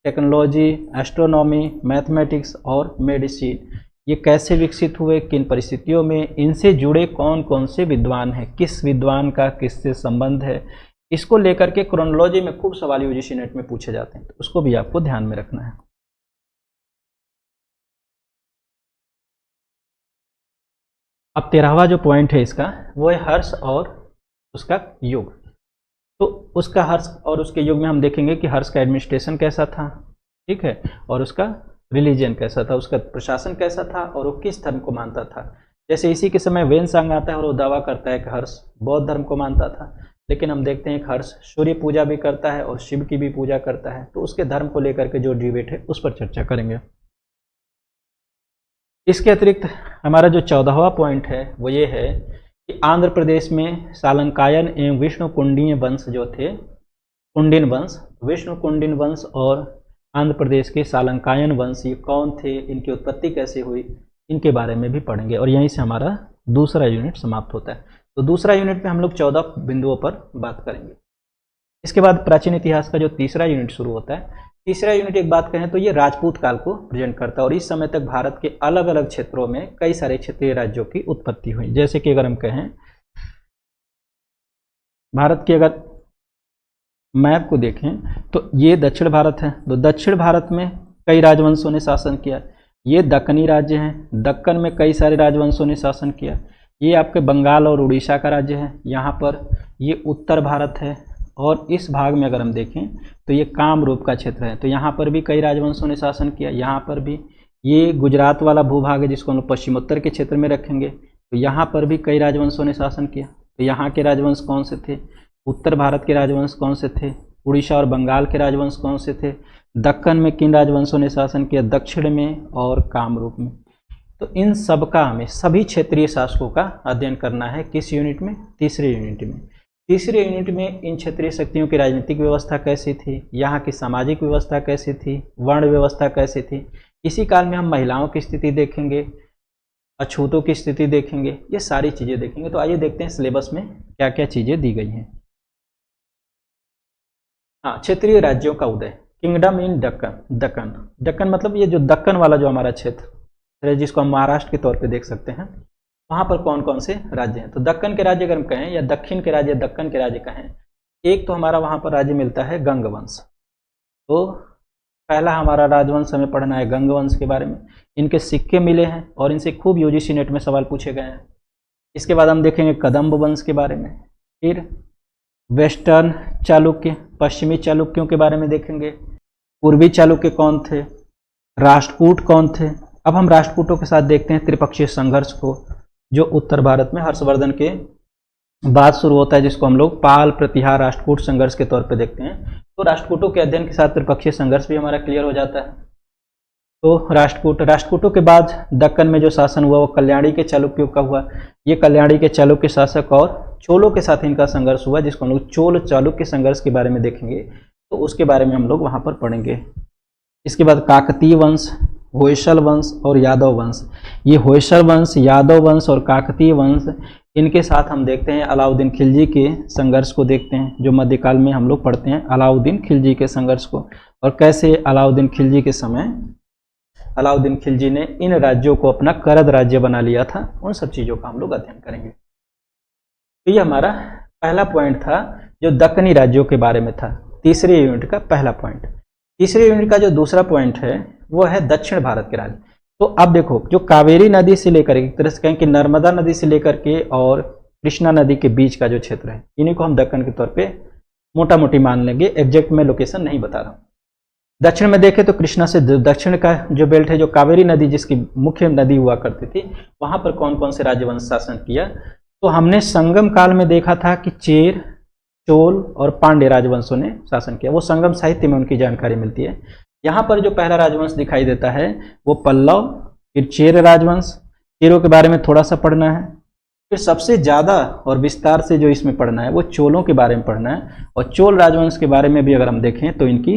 टेक्नोलॉजी, एस्ट्रोनॉमी, मैथमेटिक्स और मेडिसिन ये कैसे विकसित हुए, किन परिस्थितियों में, इनसे जुड़े कौन कौन से विद्वान हैं, किस विद्वान का किससे संबंध है, इसको लेकर के क्रोनोलॉजी में खूब सवाल यूजीसी नेट में पूछे जाते हैं, तो उसको भी आपको ध्यान में रखना है। अब 13वां जो पॉइंट है इसका वो है हर्ष और उसका युग। तो उसका हर्ष और उसके युग में हम देखेंगे कि हर्ष का एडमिनिस्ट्रेशन कैसा था, ठीक है, और उसका रिलीजन कैसा था, उसका प्रशासन कैसा था, और वो किस धर्म को मानता था। जैसे इसी के समय वेनसांग आता है और वो दावा करता है कि हर्ष बौद्ध धर्म को मानता था, लेकिन हम देखते हैं कि हर्ष सूर्य पूजा भी करता है और शिव की भी पूजा करता है। तो उसके धर्म को लेकर के जो डिबेट है उस पर चर्चा करेंगे। इसके अतिरिक्त हमारा जो 14वां पॉइंट है वो ये है कि आंध्र प्रदेश में सालंकायन एवं विष्णु कुंडीय वंश जो थे, कुंडिन वंश, विष्णु कुंडिन वंश और आंध्र प्रदेश के सालंकायन वंश ये कौन थे, इनकी उत्पत्ति कैसे हुई, इनके बारे में भी पढ़ेंगे। और यहीं से हमारा दूसरा यूनिट समाप्त होता है। तो दूसरा यूनिट में हम लोग 14 बिंदुओं पर बात करेंगे। इसके बाद प्राचीन इतिहास का जो तीसरा यूनिट शुरू होता है। तीसरा यूनिट एक बात कहें तो ये राजपूत काल को प्रेजेंट करता है, और इस समय तक भारत के अलग अलग क्षेत्रों में कई सारे क्षेत्रीय राज्यों की उत्पत्ति हुई। जैसे कि अगर हम कहें भारत के अगर मैप को देखें तो ये दक्षिण भारत है, तो दक्षिण भारत में कई राजवंशों ने शासन किया। ये दक्कनी राज्य हैं, दक्कन में कई सारे राजवंशों ने शासन किया। ये आपके बंगाल और उड़ीसा का राज्य है, यहाँ पर ये उत्तर भारत है। और इस भाग में अगर हम देखें तो ये कामरूप का क्षेत्र है, तो यहाँ पर भी कई राजवंशों ने शासन किया। यहाँ पर भी ये गुजरात वाला भूभाग है जिसको हम लोग पश्चिमोत्तर के क्षेत्र में रखेंगे, तो यहाँ पर भी कई राजवंशों ने शासन किया। तो यहाँ के राजवंश कौन से थे, उत्तर भारत के राजवंश कौन से थे, उड़ीसा और बंगाल के राजवंश कौन से थे, दक्कन में किन राजवंशों ने शासन किया, दक्षिण में और कामरूप में। तो इन सब का हमें सभी क्षेत्रीय शासकों का अध्ययन करना है। किस यूनिट में, तीसरे यूनिट में। तीसरे यूनिट में इन क्षेत्रीय शक्तियों की राजनीतिक व्यवस्था कैसी थी, यहाँ की सामाजिक व्यवस्था कैसी थी, वर्ण व्यवस्था कैसी थी। इसी काल में हम महिलाओं की स्थिति देखेंगे, अछूतों की स्थिति देखेंगे, ये सारी चीज़ें देखेंगे। तो आइए देखते हैं सिलेबस में क्या क्या चीज़ें दी गई हैं। हाँ, क्षेत्रीय राज्यों का उदय, किंगडम इन दक्कन। दक्कन, दक्कन मतलब ये जो दक्कन वाला जो हमारा क्षेत्र है जिसको हम महाराष्ट्र के तौर पे देख सकते हैं, वहाँ पर कौन कौन से राज्य हैं। तो दक्कन के राज्य अगर हम कहें या दक्षिण के राज्य, दक्कन के राज्य कहें, एक तो हमारा वहाँ पर राज्य मिलता है गंगवंश। तो पहला हमारा राजवंश हमें पढ़ना है गंगवंश के बारे में। इनके सिक्के मिले हैं और इनसे खूब यूजीसी नेट में सवाल पूछे गए हैं। इसके बाद हम देखेंगे कदम्ब वंश के बारे में, फिर वेस्टर्न चालुक्य, पश्चिमी चालुक्यों के बारे में देखेंगे, पूर्वी चालुक्य कौन थे, राष्ट्रकूट कौन थे। अब हम राष्ट्रकूटों के साथ देखते हैं त्रिपक्षीय संघर्ष को, जो उत्तर भारत में हर्षवर्धन के बाद शुरू होता है, जिसको हम लोग पाल प्रतिहार राष्ट्रकूट संघर्ष के तौर पे देखते हैं। तो राष्ट्रकूटों के अध्ययन के साथ त्रिपक्षीय संघर्ष भी हमारा क्लियर हो जाता है। तो राष्ट्रकूटों के बाद दक्कन में जो शासन हुआ वो कल्याणी के चालुक्यों का हुआ। ये कल्याणी के चालुक्य शासक और चोलों के साथ इनका संघर्ष हुआ, जिसको हम लोग चोल चालुक्य संघर्ष के बारे में देखेंगे। तो उसके बारे में हम लोग वहाँ पर पढ़ेंगे। इसके बाद काकतीय वंश, होयसल वंश और यादव वंश, ये होयसर वंश, यादव वंश और काकतीय वंश, इनके साथ हम देखते हैं अलाउद्दीन खिलजी के संघर्ष को देखते हैं, जो मध्यकाल में हम लोग पढ़ते हैं अलाउद्दीन खिलजी के संघर्ष को, और कैसे अलाउद्दीन खिलजी के समय अलाउद्दीन खिलजी ने इन राज्यों को अपना करद राज्य बना लिया था। उन सब चीज़ों का हम लोग अध्ययन करेंगे। तो ये हमारा पहला पॉइंट था जो दक्कनी राज्यों के बारे में था, तीसरे यूनिट का पहला पॉइंट। तीसरे यूनिट का जो दूसरा पॉइंट है वो है दक्षिण भारत के राज्य। तो अब देखो, जो कावेरी नदी से लेकर, एक तरह से कहें कि नर्मदा नदी से लेकर के और कृष्णा नदी के बीच का जो क्षेत्र है, इन्हीं को हम दक्कन के तौर पे मोटा मोटी मान लेंगे, एग्जैक्ट मैं लोकेशन नहीं बता रहा हूँ। दक्षिण में देखें तो कृष्णा से दक्षिण का जो बेल्ट है, जो कावेरी नदी जिसकी मुख्य नदी हुआ करती थी, वहां पर कौन कौन से राजवंश शासन किया। तो हमने संगम काल में देखा था कि चेर, चोल और पांड्य राजवंशों ने शासन किया। वो संगम साहित्य में उनकी जानकारी मिलती है। यहाँ पर जो पहला राजवंश दिखाई देता है वो पल्लव, फिर चेर राजवंश, चेरों के बारे में थोड़ा सा पढ़ना है, फिर सबसे ज़्यादा और विस्तार से जो इसमें पढ़ना है वो चोलों के बारे में पढ़ना है। और चोल राजवंश के बारे में भी अगर हम देखें तो इनकी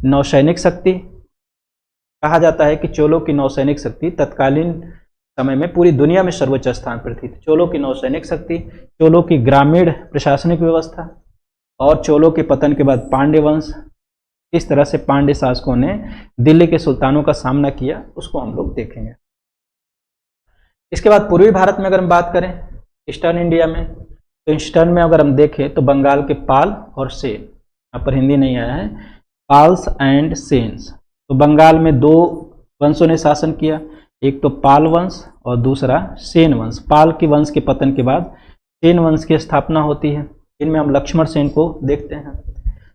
नौसैनिक शक्ति, कहा जाता है कि चोलों की नौसैनिक शक्ति तत्कालीन समय में पूरी दुनिया में सर्वोच्च स्थान पर थी। चोलों की नौसैनिक शक्ति, चोलों की ग्रामीण प्रशासनिक व्यवस्था, और चोलों के पतन के बाद पांड्य वंश, किस तरह से पांड्य शासकों ने दिल्ली के सुल्तानों का सामना किया, उसको हम लोग देखेंगे। इसके बाद पूर्वी भारत में अगर हम बात करें, ईस्टर्न इंडिया में, तो ईस्टर्न में अगर हम देखें तो बंगाल के पाल और सेन, यहाँ पर हिंदी नहीं आया है, पाल्स एंड सेन्स। तो बंगाल में दो वंशों ने शासन किया, एक तो पाल वंश और दूसरा सेन वंश। पाल के वंश के पतन के बाद सेन वंश की स्थापना होती है। इनमें हम लक्ष्मण सेन को देखते हैं।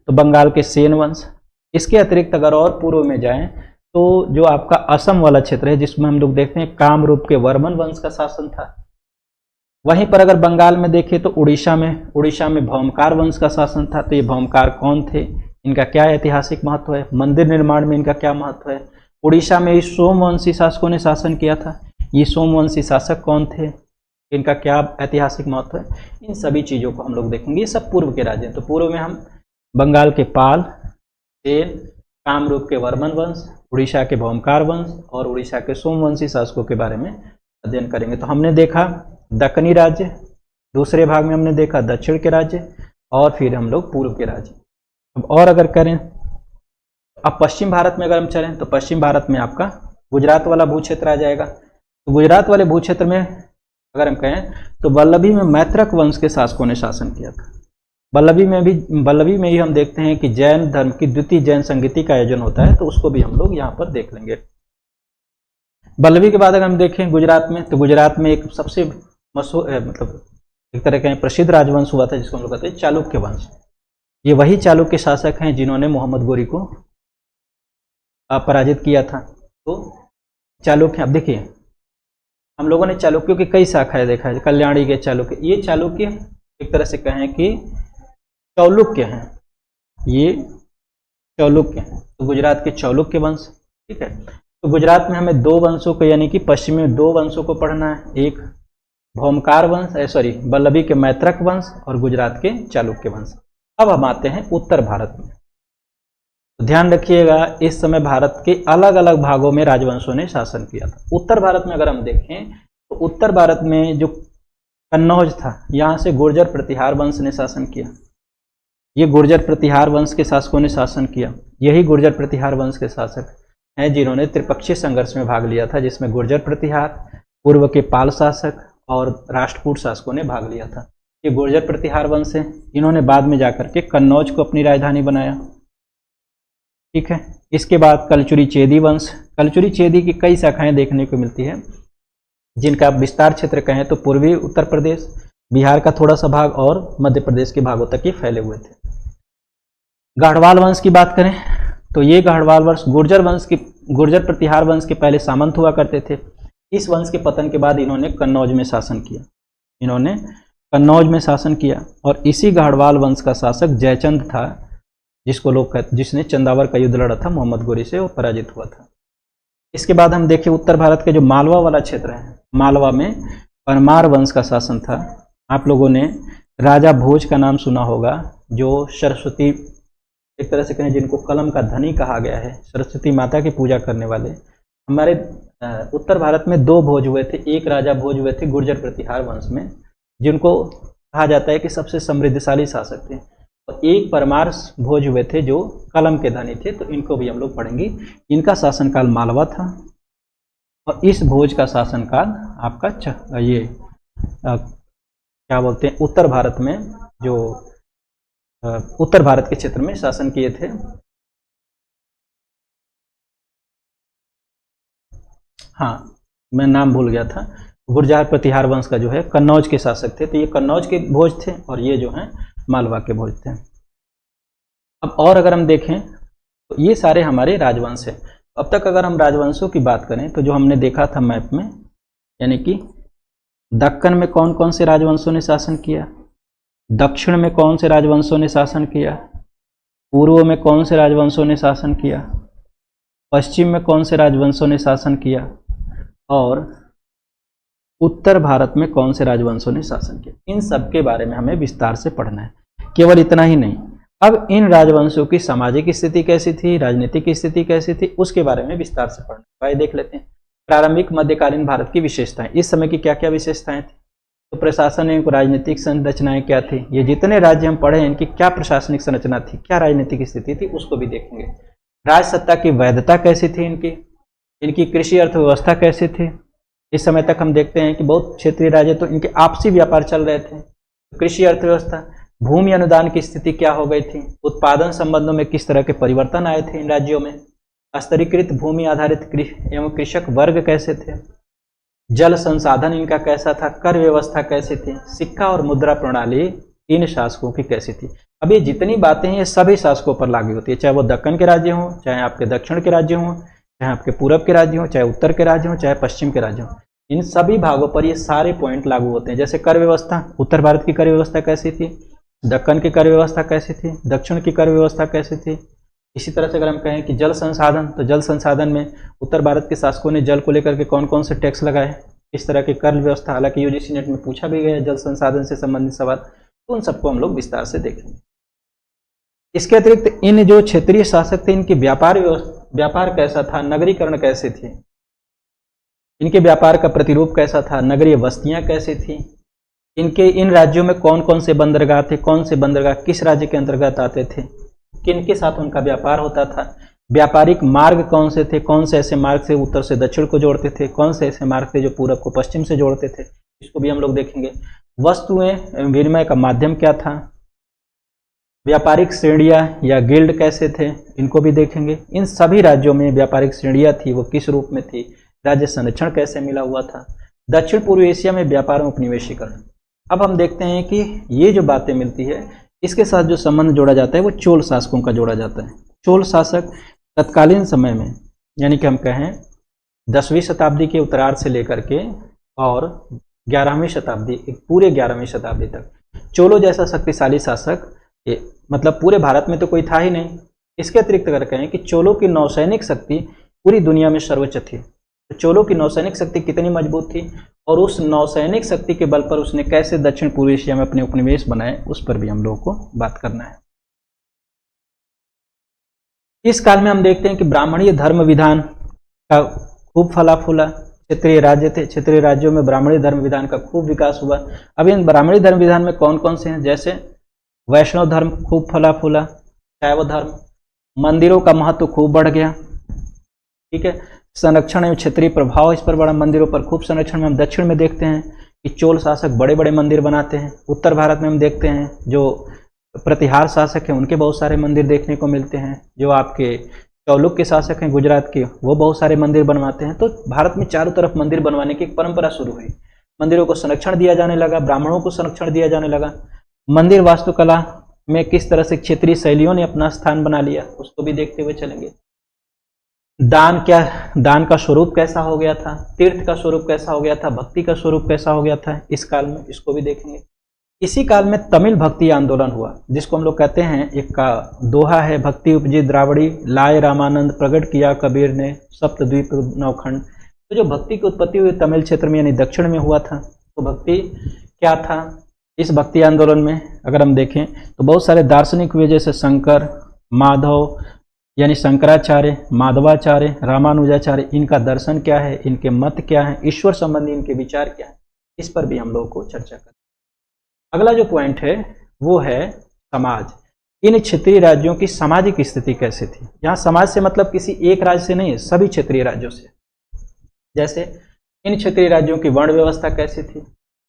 तो बंगाल के सेन वंश। इसके अतिरिक्त अगर और पूर्व में जाएं तो जो आपका असम वाला क्षेत्र है, जिसमें हम लोग देखते हैं कामरूप के वर्मन वंश का शासन था। वहीं पर अगर बंगाल में देखें तो उड़ीसा में भौमकार वंश का शासन था। तो ये भौमकार कौन थे, इनका क्या ऐतिहासिक महत्व है, मंदिर निर्माण में इनका क्या महत्व है। उड़ीसा में सोमवंशी शासकों ने शासन किया था। ये सोमवंशी शासक कौन थे, इनका क्या ऐतिहासिक महत्व है, इन सभी चीज़ों को हम लोग देखेंगे। ये सब पूर्व के राज्य हैं। तो पूर्व में हम बंगाल के पाल, सेन, कामरूप के वर्मन वंश, उड़ीसा के भौमकार वंश और उड़ीसा के सोमवंशी शासकों के बारे में अध्ययन करेंगे। तो हमने देखा दक्कनी राज्य, दूसरे भाग में हमने देखा दक्षिण के राज्य, और फिर हम लोग पूर्व के राज्य। अब और अगर करें, अब पश्चिम भारत में अगर हम चलें तो पश्चिम भारत में आपका गुजरात वाला भूक्षेत्र आ जाएगा। तो गुजरात वाले भूक्षेत्र में अगर हम कहें तो वल्लभी में मैत्रक वंश के शासकों ने शासन किया था। वल्लभी में ही हम देखते हैं कि जैन धर्म की द्वितीय जैन संगीति का आयोजन होता है, तो उसको भी हम लोग यहाँ पर देख लेंगे। वल्लभी के बाद अगर हम देखें गुजरात में, तो गुजरात में एक सबसे मशहूर मतलब एक तरह का प्रसिद्ध राजवंश हुआ था जिसको हम लोग कहते हैं चालुक्य वंश। ये वही चालुक्य शासक हैं जिन्होंने मोहम्मद गोरी को पराजित किया था। तो चालुक्य, अब देखिए हम लोगों ने चालुक्यों की कई शाखाएं देखा है। कल्याणी के चालुक्य, ये चालुक्य एक तरह से कहें कि चौलुक्य हैं, ये चौलुक्य हैं। तो गुजरात के चौलुक्य वंश, ठीक है। तो गुजरात में हमें दो वंशों को, यानी कि पश्चिम में दो वंशों को पढ़ना है, एक भौमकार वंश, वल्लभी के मैत्रक वंश और गुजरात के चालुक्य वंश। अब हम आते हैं उत्तर भारत में। तो ध्यान रखिएगा, इस समय भारत के अलग अलग भागों में राजवंशों ने शासन किया था। उत्तर भारत में अगर हम देखें तो उत्तर भारत में जो कन्नौज था, यहाँ से गुर्जर प्रतिहार वंश ने शासन किया। ये गुर्जर प्रतिहार वंश के शासकों ने शासन किया। यही गुर्जर प्रतिहार वंश के शासक हैं जिन्होंने त्रिपक्षीय संघर्ष में भाग लिया था, जिसमें गुर्जर प्रतिहार, पूर्व के पाल शासक और राष्ट्रकूट शासकों ने भाग लिया था। ये गुर्जर प्रतिहार वंश है। इन्होंने बाद में जाकर के कन्नौज को अपनी राजधानी बनाया, ठीक है। इसके बाद कलचुरी चेदी वंश। कलचुरी चेदी की कई शाखाएं देखने को मिलती है, जिनका विस्तार क्षेत्र कहें तो पूर्वी उत्तर प्रदेश, बिहार का थोड़ा सा भाग और मध्य प्रदेश के भागों तक ये फैले हुए थे। गाढ़वाल वंश की बात करें तो ये गाढ़वाल वंश गुर्जर प्रतिहार वंश के पहले सामंत हुआ करते थे। इस वंश के पतन के बाद इन्होंने कन्नौज में शासन किया। और इसी गाढ़वाल वंश का शासक जयचंद था, जिसने चंदावर का युद्ध लड़ा था मोहम्मद गोरी से और पराजित हुआ था। इसके बाद हम देखें उत्तर भारत के जो मालवा वाला क्षेत्र है, मालवा में परमार वंश का शासन था। आप लोगों ने राजा भोज का नाम सुना होगा, जो सरस्वती, एक तरह से कहें जिनको कलम का धनी कहा गया है, सरस्वती माता की पूजा करने वाले। हमारे उत्तर भारत में 2 भोज हुए थे। एक राजा भोज हुए थे गुर्जर प्रतिहार वंश में, जिनको कहा जाता है कि सबसे समृद्धशाली शासक थे, और एक परमार भोज हुए थे जो कलम के धनी थे, तो इनको भी हम लोग पढ़ेंगे। इनका शासनकाल मालवा था, और इस भोज का शासनकाल आपका ये क्या बोलते हैं, उत्तर भारत में जो उत्तर भारत के क्षेत्र में शासन किए थे। हाँ, मैं नाम भूल गया था। गुर्जर प्रतिहार वंश का जो है कन्नौज के शासक थे, तो ये कन्नौज के भोज थे और ये जो हैं मालवा के भोज थे। अब और अगर हम देखें तो ये सारे हमारे राजवंश हैं। अब तक अगर हम राजवंशों की बात करें तो जो हमने देखा था मैप में, यानी कि दक्कन में कौन कौन से राजवंशों ने शासन किया, दक्षिण में कौन से राजवंशों ने शासन किया, पूर्व में कौन से राजवंशों ने शासन किया, पश्चिम में कौन से राजवंशों ने शासन किया, और उत्तर भारत में कौन से राजवंशों ने शासन किया, इन सब के बारे में हमें विस्तार से पढ़ना है। केवल इतना ही नहीं, अब इन राजवंशों की सामाजिक स्थिति कैसी थी, राजनीतिक स्थिति कैसी थी, उसके बारे में विस्तार से पढ़ना है। आइए देख लेते हैं प्रारंभिक मध्यकालीन भारत की विशेषताएं। इस समय की क्या क्या विशेषताएं थी, तो प्रशासन एवं राजनीतिक संरचनाएं क्या थी, ये जितने राज्य हम पढ़े इनकी क्या प्रशासनिक संरचना थी, क्या राजनीतिक स्थिति थी, उसको भी देखेंगे। राज सत्ता की वैधता कैसी थी, इनकी कृषि अर्थव्यवस्था कैसी थी। इस समय तक हम देखते हैं कि बहुत क्षेत्रीय राज्य तो इनके आपसी व्यापार चल रहे थे। कृषि अर्थव्यवस्था, भूमि अनुदान की स्थिति क्या हो गई थी, उत्पादन संबंधों में किस तरह के परिवर्तन आए थे इन राज्यों में, स्तरीकृत भूमि आधारित एवं कृषक वर्ग कैसे थे, जल संसाधन इनका कैसा था, कर व्यवस्था कैसी थी, सिक्का और मुद्रा प्रणाली इन शासकों की कैसी थी। अब ये जितनी बातें हैं ये सभी शासकों पर लागू होती है, चाहे वो दक्कन के राज्य हों, चाहे आपके दक्षिण के राज्य हों, चाहे आपके पूरब के राज्य हों, चाहे उत्तर के राज्य हों, चाहे पश्चिम के राज्य हों, इन सभी भागों पर ये सारे पॉइंट लागू होते हैं। जैसे कर व्यवस्था, उत्तर भारत की कर व्यवस्था कैसी थी, दक्कन की कर व्यवस्था कैसी थी, दक्षिण की कर व्यवस्था कैसी थी। इसी तरह से अगर हम कहें कि जल संसाधन, तो जल संसाधन में उत्तर भारत के शासकों ने जल को लेकर के कौन कौन से टैक्स लगाए, इस तरह की कर व्यवस्था, हालांकि यूजीसी नेट में पूछा भी गया जल संसाधन से संबंधित सवाल, तो उन सबको हम लोग विस्तार से देखेंगे। इसके अतिरिक्त इन जो क्षेत्रीय शासक थे इनके व्यापार कैसा था, नगरीकरण कैसे थी, इनके व्यापार का प्रतिरूप कैसा था, नगरीय बस्तियां कैसी थी, इनके इन राज्यों में कौन कौन से बंदरगाह थे, कौन से बंदरगाह किस राज्य के अंतर्गत आते थे, किन के साथ उनका व्यापार होता था, व्यापारिक मार्ग कौन से थे, कौन से ऐसे मार्ग से उत्तर से दक्षिण को जोड़ते थे, कौन से ऐसे मार्ग थे जो पूरब को पश्चिम से जोड़ते थे, इसको भी हम लोग देखेंगे। वस्तुएं विनिमय का माध्यम क्या था, व्यापारिक श्रेणियां या गिल्ड कैसे थे, इनको भी देखेंगे। इन सभी राज्यों में व्यापारिक श्रेणियां थी वो किस रूप में थी, राज्य संरक्षण कैसे मिला हुआ था, दक्षिण पूर्व एशिया में व्यापार और उपनिवेशीकरण। अब हम देखते हैं कि ये जो बातें मिलती है इसके साथ जो संबंध जोड़ा जाता है वो चोल शासकों का जोड़ा जाता है। चोल शासक तत्कालीन समय में, यानी कि हम कहें 10वीं शताब्दी के उत्तरार्ध से लेकर के और 11वीं शताब्दी, पूरे 11वीं शताब्दी तक चोलों जैसा शक्तिशाली शासक मतलब पूरे भारत में तो कोई था ही नहीं। इसके अतिरिक्त अगर कहें कि चोलों की नौसैनिक शक्ति पूरी दुनिया में सर्वोच्च थी, तो चोलों की नौसैनिक शक्ति कितनी मजबूत थी और उस नौसैनिक शक्ति के बल पर उसने कैसे दक्षिण पूर्व एशिया में अपने उपनिवेश बनाए, उस पर भी हम लोगों को बात करना है। इस काल में हम देखते हैं कि ब्राह्मणीय धर्म विधान का खूब फला फूला, क्षेत्रीय राज्य थे, क्षेत्रीय राज्यों में ब्राह्मणीय धर्म विधान का खूब विकास हुआ। अब इन ब्राह्मणीय धर्म विधान में कौन कौन से हैं, जैसे वैष्णव धर्म खूब फला फूला, शैव धर्म, मंदिरों का महत्व खूब बढ़ गया, ठीक है, संरक्षण एवं क्षेत्रीय प्रभाव इस पर बड़ा, मंदिरों पर खूब संरक्षण में हम दक्षिण में देखते हैं कि चोल शासक बड़े बड़े मंदिर बनाते हैं। उत्तर भारत में हम देखते हैं जो प्रतिहार शासक हैं उनके बहुत सारे मंदिर देखने को मिलते हैं। जो आपके चौलुक के शासक हैं गुजरात के, वो बहुत सारे मंदिर बनवाते हैं। तो भारत में चारों तरफ मंदिर बनवाने की एक परंपरा शुरू हुई, मंदिरों को संरक्षण दिया जाने लगा, ब्राह्मणों को संरक्षण दिया जाने लगा। मंदिर वास्तुकला में किस तरह से क्षेत्रीय शैलियों ने अपना स्थान बना लिया, उसको भी देखते हुए चलेंगे। दान का स्वरूप कैसा हो गया था, तीर्थ का स्वरूप कैसा हो गया था, भक्ति का स्वरूप कैसा हो गया था इस काल में, इसको भी देखेंगे। इसी काल में तमिल भक्ति आंदोलन हुआ, जिसको हम लोग कहते हैं, एक का दोहा है, भक्ति उपजी द्रावड़ी लाए रामानंद, प्रकट किया कबीर ने सप्तद्वीप नौखंड। तो जो भक्ति की उत्पत्ति हुई तमिल क्षेत्र में यानी दक्षिण में हुआ था। तो भक्ति क्या था, इस भक्ति आंदोलन में अगर हम देखें तो बहुत सारे दार्शनिक हुए, जैसे शंकर, माधव, यानी शंकराचार्य, माधवाचार्य, रामानुजाचार्य, इनका दर्शन क्या है, इनके मत क्या है, ईश्वर संबंधी इनके विचार क्या है, इस पर भी हम लोगों को चर्चा करें। अगला जो पॉइंट है वो है समाज। इन क्षेत्रीय राज्यों की सामाजिक स्थिति कैसे थी। यहाँ समाज से मतलब किसी एक राज्य से नहीं है, सभी क्षेत्रीय राज्यों से। जैसे इन क्षेत्रीय राज्यों की वर्ण व्यवस्था कैसी थी,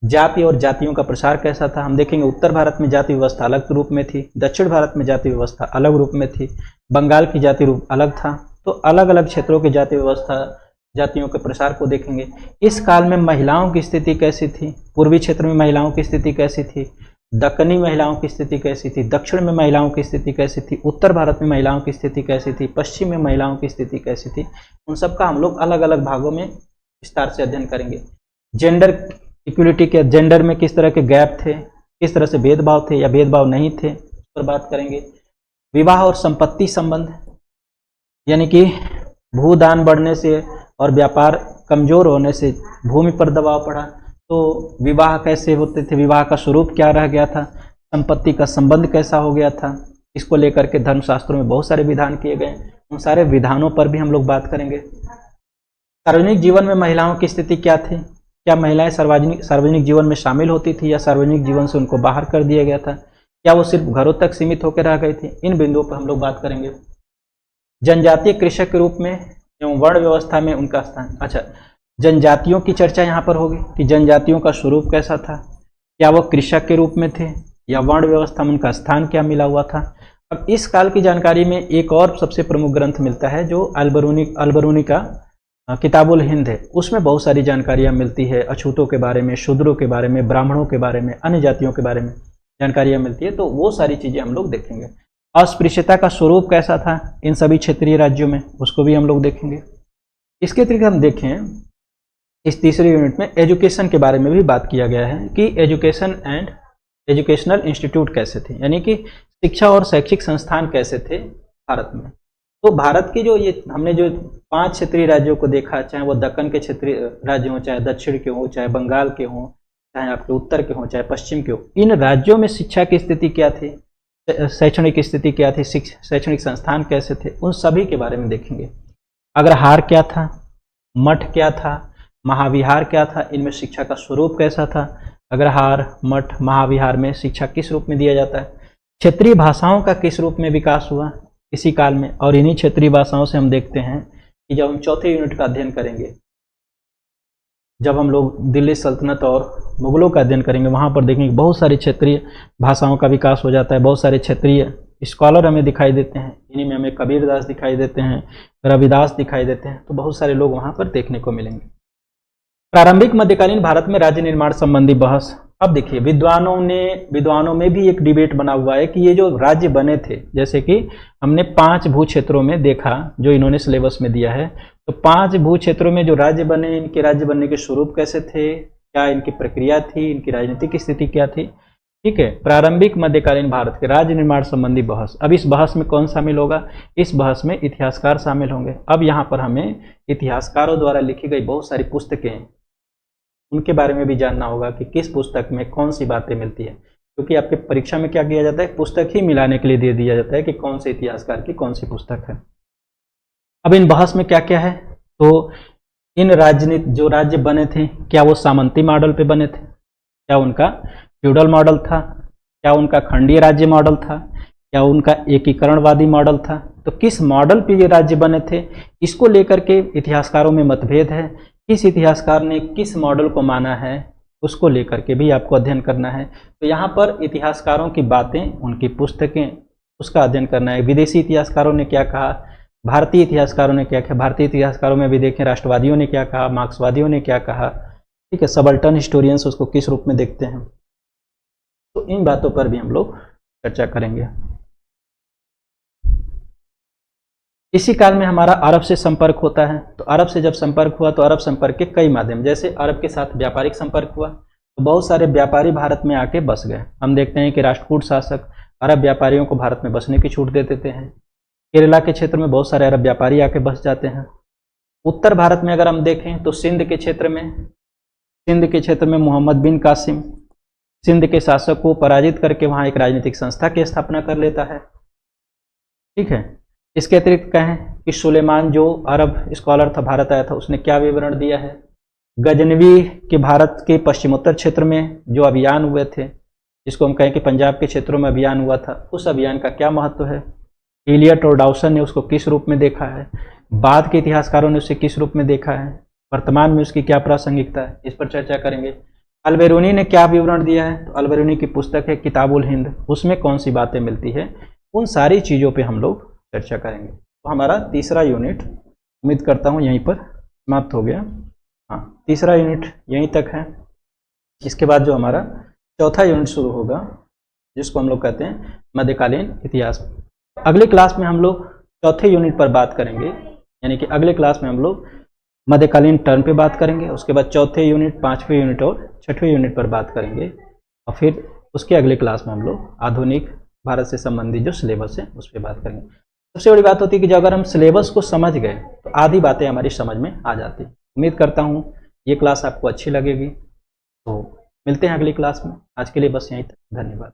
जाति और जातियों का प्रसार कैसा था। हम देखेंगे उत्तर भारत में जाति व्यवस्था अलग रूप में थी, दक्षिण भारत में जाति व्यवस्था अलग रूप में थी, बंगाल की जाति रूप अलग था। तो अलग अलग क्षेत्रों की जाति व्यवस्था, जातियों के प्रसार को देखेंगे। इस काल में महिलाओं की स्थिति कैसी थी, पूर्वी क्षेत्र में महिलाओं की स्थिति कैसी थी, दक्कनी महिलाओं की स्थिति कैसी थी, दक्षिण में महिलाओं की स्थिति कैसी थी, उत्तर भारत में महिलाओं की स्थिति कैसी थी, पश्चिम में महिलाओं की स्थिति कैसी थी, उन सबका हम लोग अलग अलग भागों में विस्तार से अध्ययन करेंगे। जेंडर इक्वलिटी के, जेंडर में किस तरह के गैप थे, किस तरह से भेदभाव थे या भेदभाव नहीं थे, उस पर बात करेंगे। विवाह और संपत्ति संबंध, यानी कि भूदान बढ़ने से और व्यापार कमजोर होने से भूमि पर दबाव पड़ा, तो विवाह कैसे होते थे, विवाह का स्वरूप क्या रह गया था, संपत्ति का संबंध कैसा हो गया था, इसको लेकर के धर्मशास्त्रों में बहुत सारे विधान किए गए। उन सारे विधानों पर भी हम लोग बात करेंगे। सार्वजनिक जीवन में महिलाओं की स्थिति क्या थी, क्या महिलाएं सार्वजनिक जीवन में शामिल होती थी या सार्वजनिक जीवन से उनको बाहर कर दिया गया था, क्या वो सिर्फ घरों तक सीमित होकर रह गई थी, इन बिंदुओं पर हम लोग बात करेंगे। जनजातीय कृषक के रूप में एवं वर्ण व्यवस्था में उनका स्थान। अच्छा, जनजातियों की चर्चा यहाँ पर होगी कि जनजातियों का स्वरूप कैसा था, क्या वो कृषक के रूप में थे या वर्ण व्यवस्था में उनका स्थान क्या मिला हुआ था। अब इस काल की जानकारी में एक और सबसे प्रमुख ग्रंथ मिलता है जो अलबरूनी का किताबुल हिंद है। उसमें बहुत सारी जानकारियाँ मिलती है, अछूतों के बारे में, शूद्रों के बारे में, ब्राह्मणों के बारे में, अन्य जातियों के बारे में जानकारियाँ मिलती है। तो वो सारी चीज़ें हम लोग देखेंगे। अस्पृश्यता का स्वरूप कैसा था इन सभी क्षेत्रीय राज्यों में, उसको भी हम लोग देखेंगे। इसके अतिरिक्त हम देखें इस तीसरे यूनिट में एजुकेशन के बारे में भी बात किया गया है कि एजुकेशन एंड एजुकेशनल इंस्टीट्यूट कैसे थे, यानी कि शिक्षा और शैक्षिक संस्थान कैसे थे भारत में। तो भारत की जो ये हमने जो 5 क्षेत्रीय राज्यों को देखा, चाहे वो दक्कन के क्षेत्रीय राज्य हों, चाहे दक्षिण के हों, चाहे बंगाल के हों, चाहे आपके उत्तर के हों, चाहे पश्चिम के हों, इन राज्यों में शिक्षा की स्थिति क्या थी, शैक्षणिक स्थिति क्या थी, शैक्षणिक संस्थान कैसे थे, उन सभी के बारे में देखेंगे। अग्रहार क्या था, मठ क्या था, महाविहार क्या था, इनमें शिक्षा का स्वरूप कैसा था, अग्रहार, मठ, महाविहार में शिक्षा किस रूप में दिया जाता है, क्षेत्रीय भाषाओं का किस रूप में विकास हुआ इसी काल में। और इन्हीं क्षेत्रीय भाषाओं से हम देखते हैं कि जब हम चौथे यूनिट का अध्ययन करेंगे, जब हम लोग दिल्ली सल्तनत और मुगलों का अध्ययन करेंगे, वहाँ पर देखेंगे बहुत सारी क्षेत्रीय भाषाओं का विकास हो जाता है। बहुत सारे क्षेत्रीय स्कॉलर हमें दिखाई देते हैं, इन्हीं में हमें कबीरदास दिखाई देते हैं, रविदास दिखाई देते हैं। तो बहुत सारे लोग वहाँ पर देखने को मिलेंगे। प्रारंभिक मध्यकालीन भारत में राज्य निर्माण संबंधी बहस। अब देखिए विद्वानों में भी एक डिबेट बना हुआ है कि ये जो राज्य बने थे, जैसे कि हमने 5 भू क्षेत्रों में देखा जो इन्होंने सिलेबस में दिया है, तो 5 भू क्षेत्रों में जो राज्य बने, इनके राज्य बनने के स्वरूप कैसे थे, क्या इनकी प्रक्रिया थी, इनकी राजनीतिक स्थिति क्या थी। ठीक है, प्रारंभिक मध्यकालीन भारत के राज्य निर्माण संबंधी बहस। अब इस बहस में कौन शामिल होगा, इस बहस में इतिहासकार शामिल होंगे। अब यहाँ पर हमें इतिहासकारों द्वारा लिखी गई बहुत सारी पुस्तकें, उनके बारे में भी जानना होगा कि किस पुस्तक में कौन सी बातें मिलती है, क्योंकि आपके परीक्षा में क्या किया जाता है, पुस्तक ही मिलाने के लिए दे दिया जाता है कि कौन से इतिहासकार की कौन सी पुस्तक है। अब इन बहस में क्या क्या है, तो इन जो राज्य बने थे, क्या वो सामंती मॉडल पे बने थे, क्या उनका फ्यूडल मॉडल था, क्या उनका खंडीय राज्य मॉडल था, क्या उनका एकीकरणवादी मॉडल था। तो किस मॉडल पे ये राज्य बने थे, इसको लेकर के इतिहासकारों में मतभेद है। किस इतिहासकार ने किस मॉडल को माना है, उसको लेकर के भी आपको अध्ययन करना है। तो यहाँ पर इतिहासकारों की बातें, उनकी पुस्तकें, उसका अध्ययन करना है। विदेशी इतिहासकारों ने क्या कहा, भारतीय इतिहासकारों ने क्या कहा, भारतीय इतिहासकारों में भी देखें राष्ट्रवादियों ने क्या कहा, मार्क्सवादियों ने क्या कहा। ठीक है, सबल्टन हिस्टोरियंस उसको किस रूप में देखते हैं। तो इन बातों पर भी हम लोग चर्चा करेंगे। इसी काल में हमारा अरब से संपर्क होता है। तो अरब से जब संपर्क हुआ तो अरब संपर्क के कई माध्यम, जैसे अरब के साथ व्यापारिक संपर्क हुआ तो बहुत सारे व्यापारी भारत में आके बस गए। हम देखते हैं कि राष्ट्रकूट शासक अरब व्यापारियों को भारत में बसने की छूट दे देते हैं। केरला के क्षेत्र में बहुत सारे अरब व्यापारी आके बस जाते हैं। उत्तर भारत में अगर हम देखें तो सिंध के क्षेत्र में मोहम्मद बिन कासिम सिंध के शासक को पराजित करके वहाँ एक राजनीतिक संस्था की स्थापना कर लेता है। ठीक है, इसके अतिरिक्त कहें कि सुलेमान जो अरब स्कॉलर था, भारत आया था, उसने क्या विवरण दिया है। गजनवी के भारत के पश्चिमोत्तर क्षेत्र में जो अभियान हुए थे, जिसको हम कहें कि पंजाब के क्षेत्रों में अभियान हुआ था, उस अभियान का क्या महत्व है। इलियट और डाउसन ने उसको किस रूप में देखा है, बाद के इतिहासकारों ने उसे किस रूप में देखा है, वर्तमान में उसकी क्या प्रासंगिकता है, इस पर चर्चा करेंगे। अलबेरूनी ने क्या विवरण दिया है, तो अलबेरूनी की पुस्तक है किताबुल हिंद, उसमें कौन सी बातें मिलती है, उन सारी चीज़ों पे हम लोग चर्चा करेंगे। तो हमारा तीसरा यूनिट, उम्मीद करता हूँ यहीं पर समाप्त हो गया। हाँ, तीसरा यूनिट यहीं तक है। इसके बाद जो हमारा चौथा यूनिट शुरू होगा, जिसको हम लोग कहते हैं मध्यकालीन इतिहास। अगली क्लास में हम लोग चौथे यूनिट पर बात करेंगे, यानी कि अगले क्लास में हम लोग मध्यकालीन टर्म पे बात करेंगे। उसके बाद चौथे यूनिट, पांचवें यूनिट और छठवें यूनिट पर बात करेंगे, और फिर उसके अगले क्लास में हम लोग आधुनिक भारत से संबंधित जो सिलेबस है उस पर बात करेंगे। सबसे बड़ी बात होती है कि जब अगर हम सिलेबस को समझ गए तो आधी बातें हमारी समझ में आ जाती। उम्मीद करता हूँ ये क्लास आपको अच्छी लगेगी। तो मिलते हैं अगली क्लास में। आज के लिए बस यहीं तक, धन्यवाद।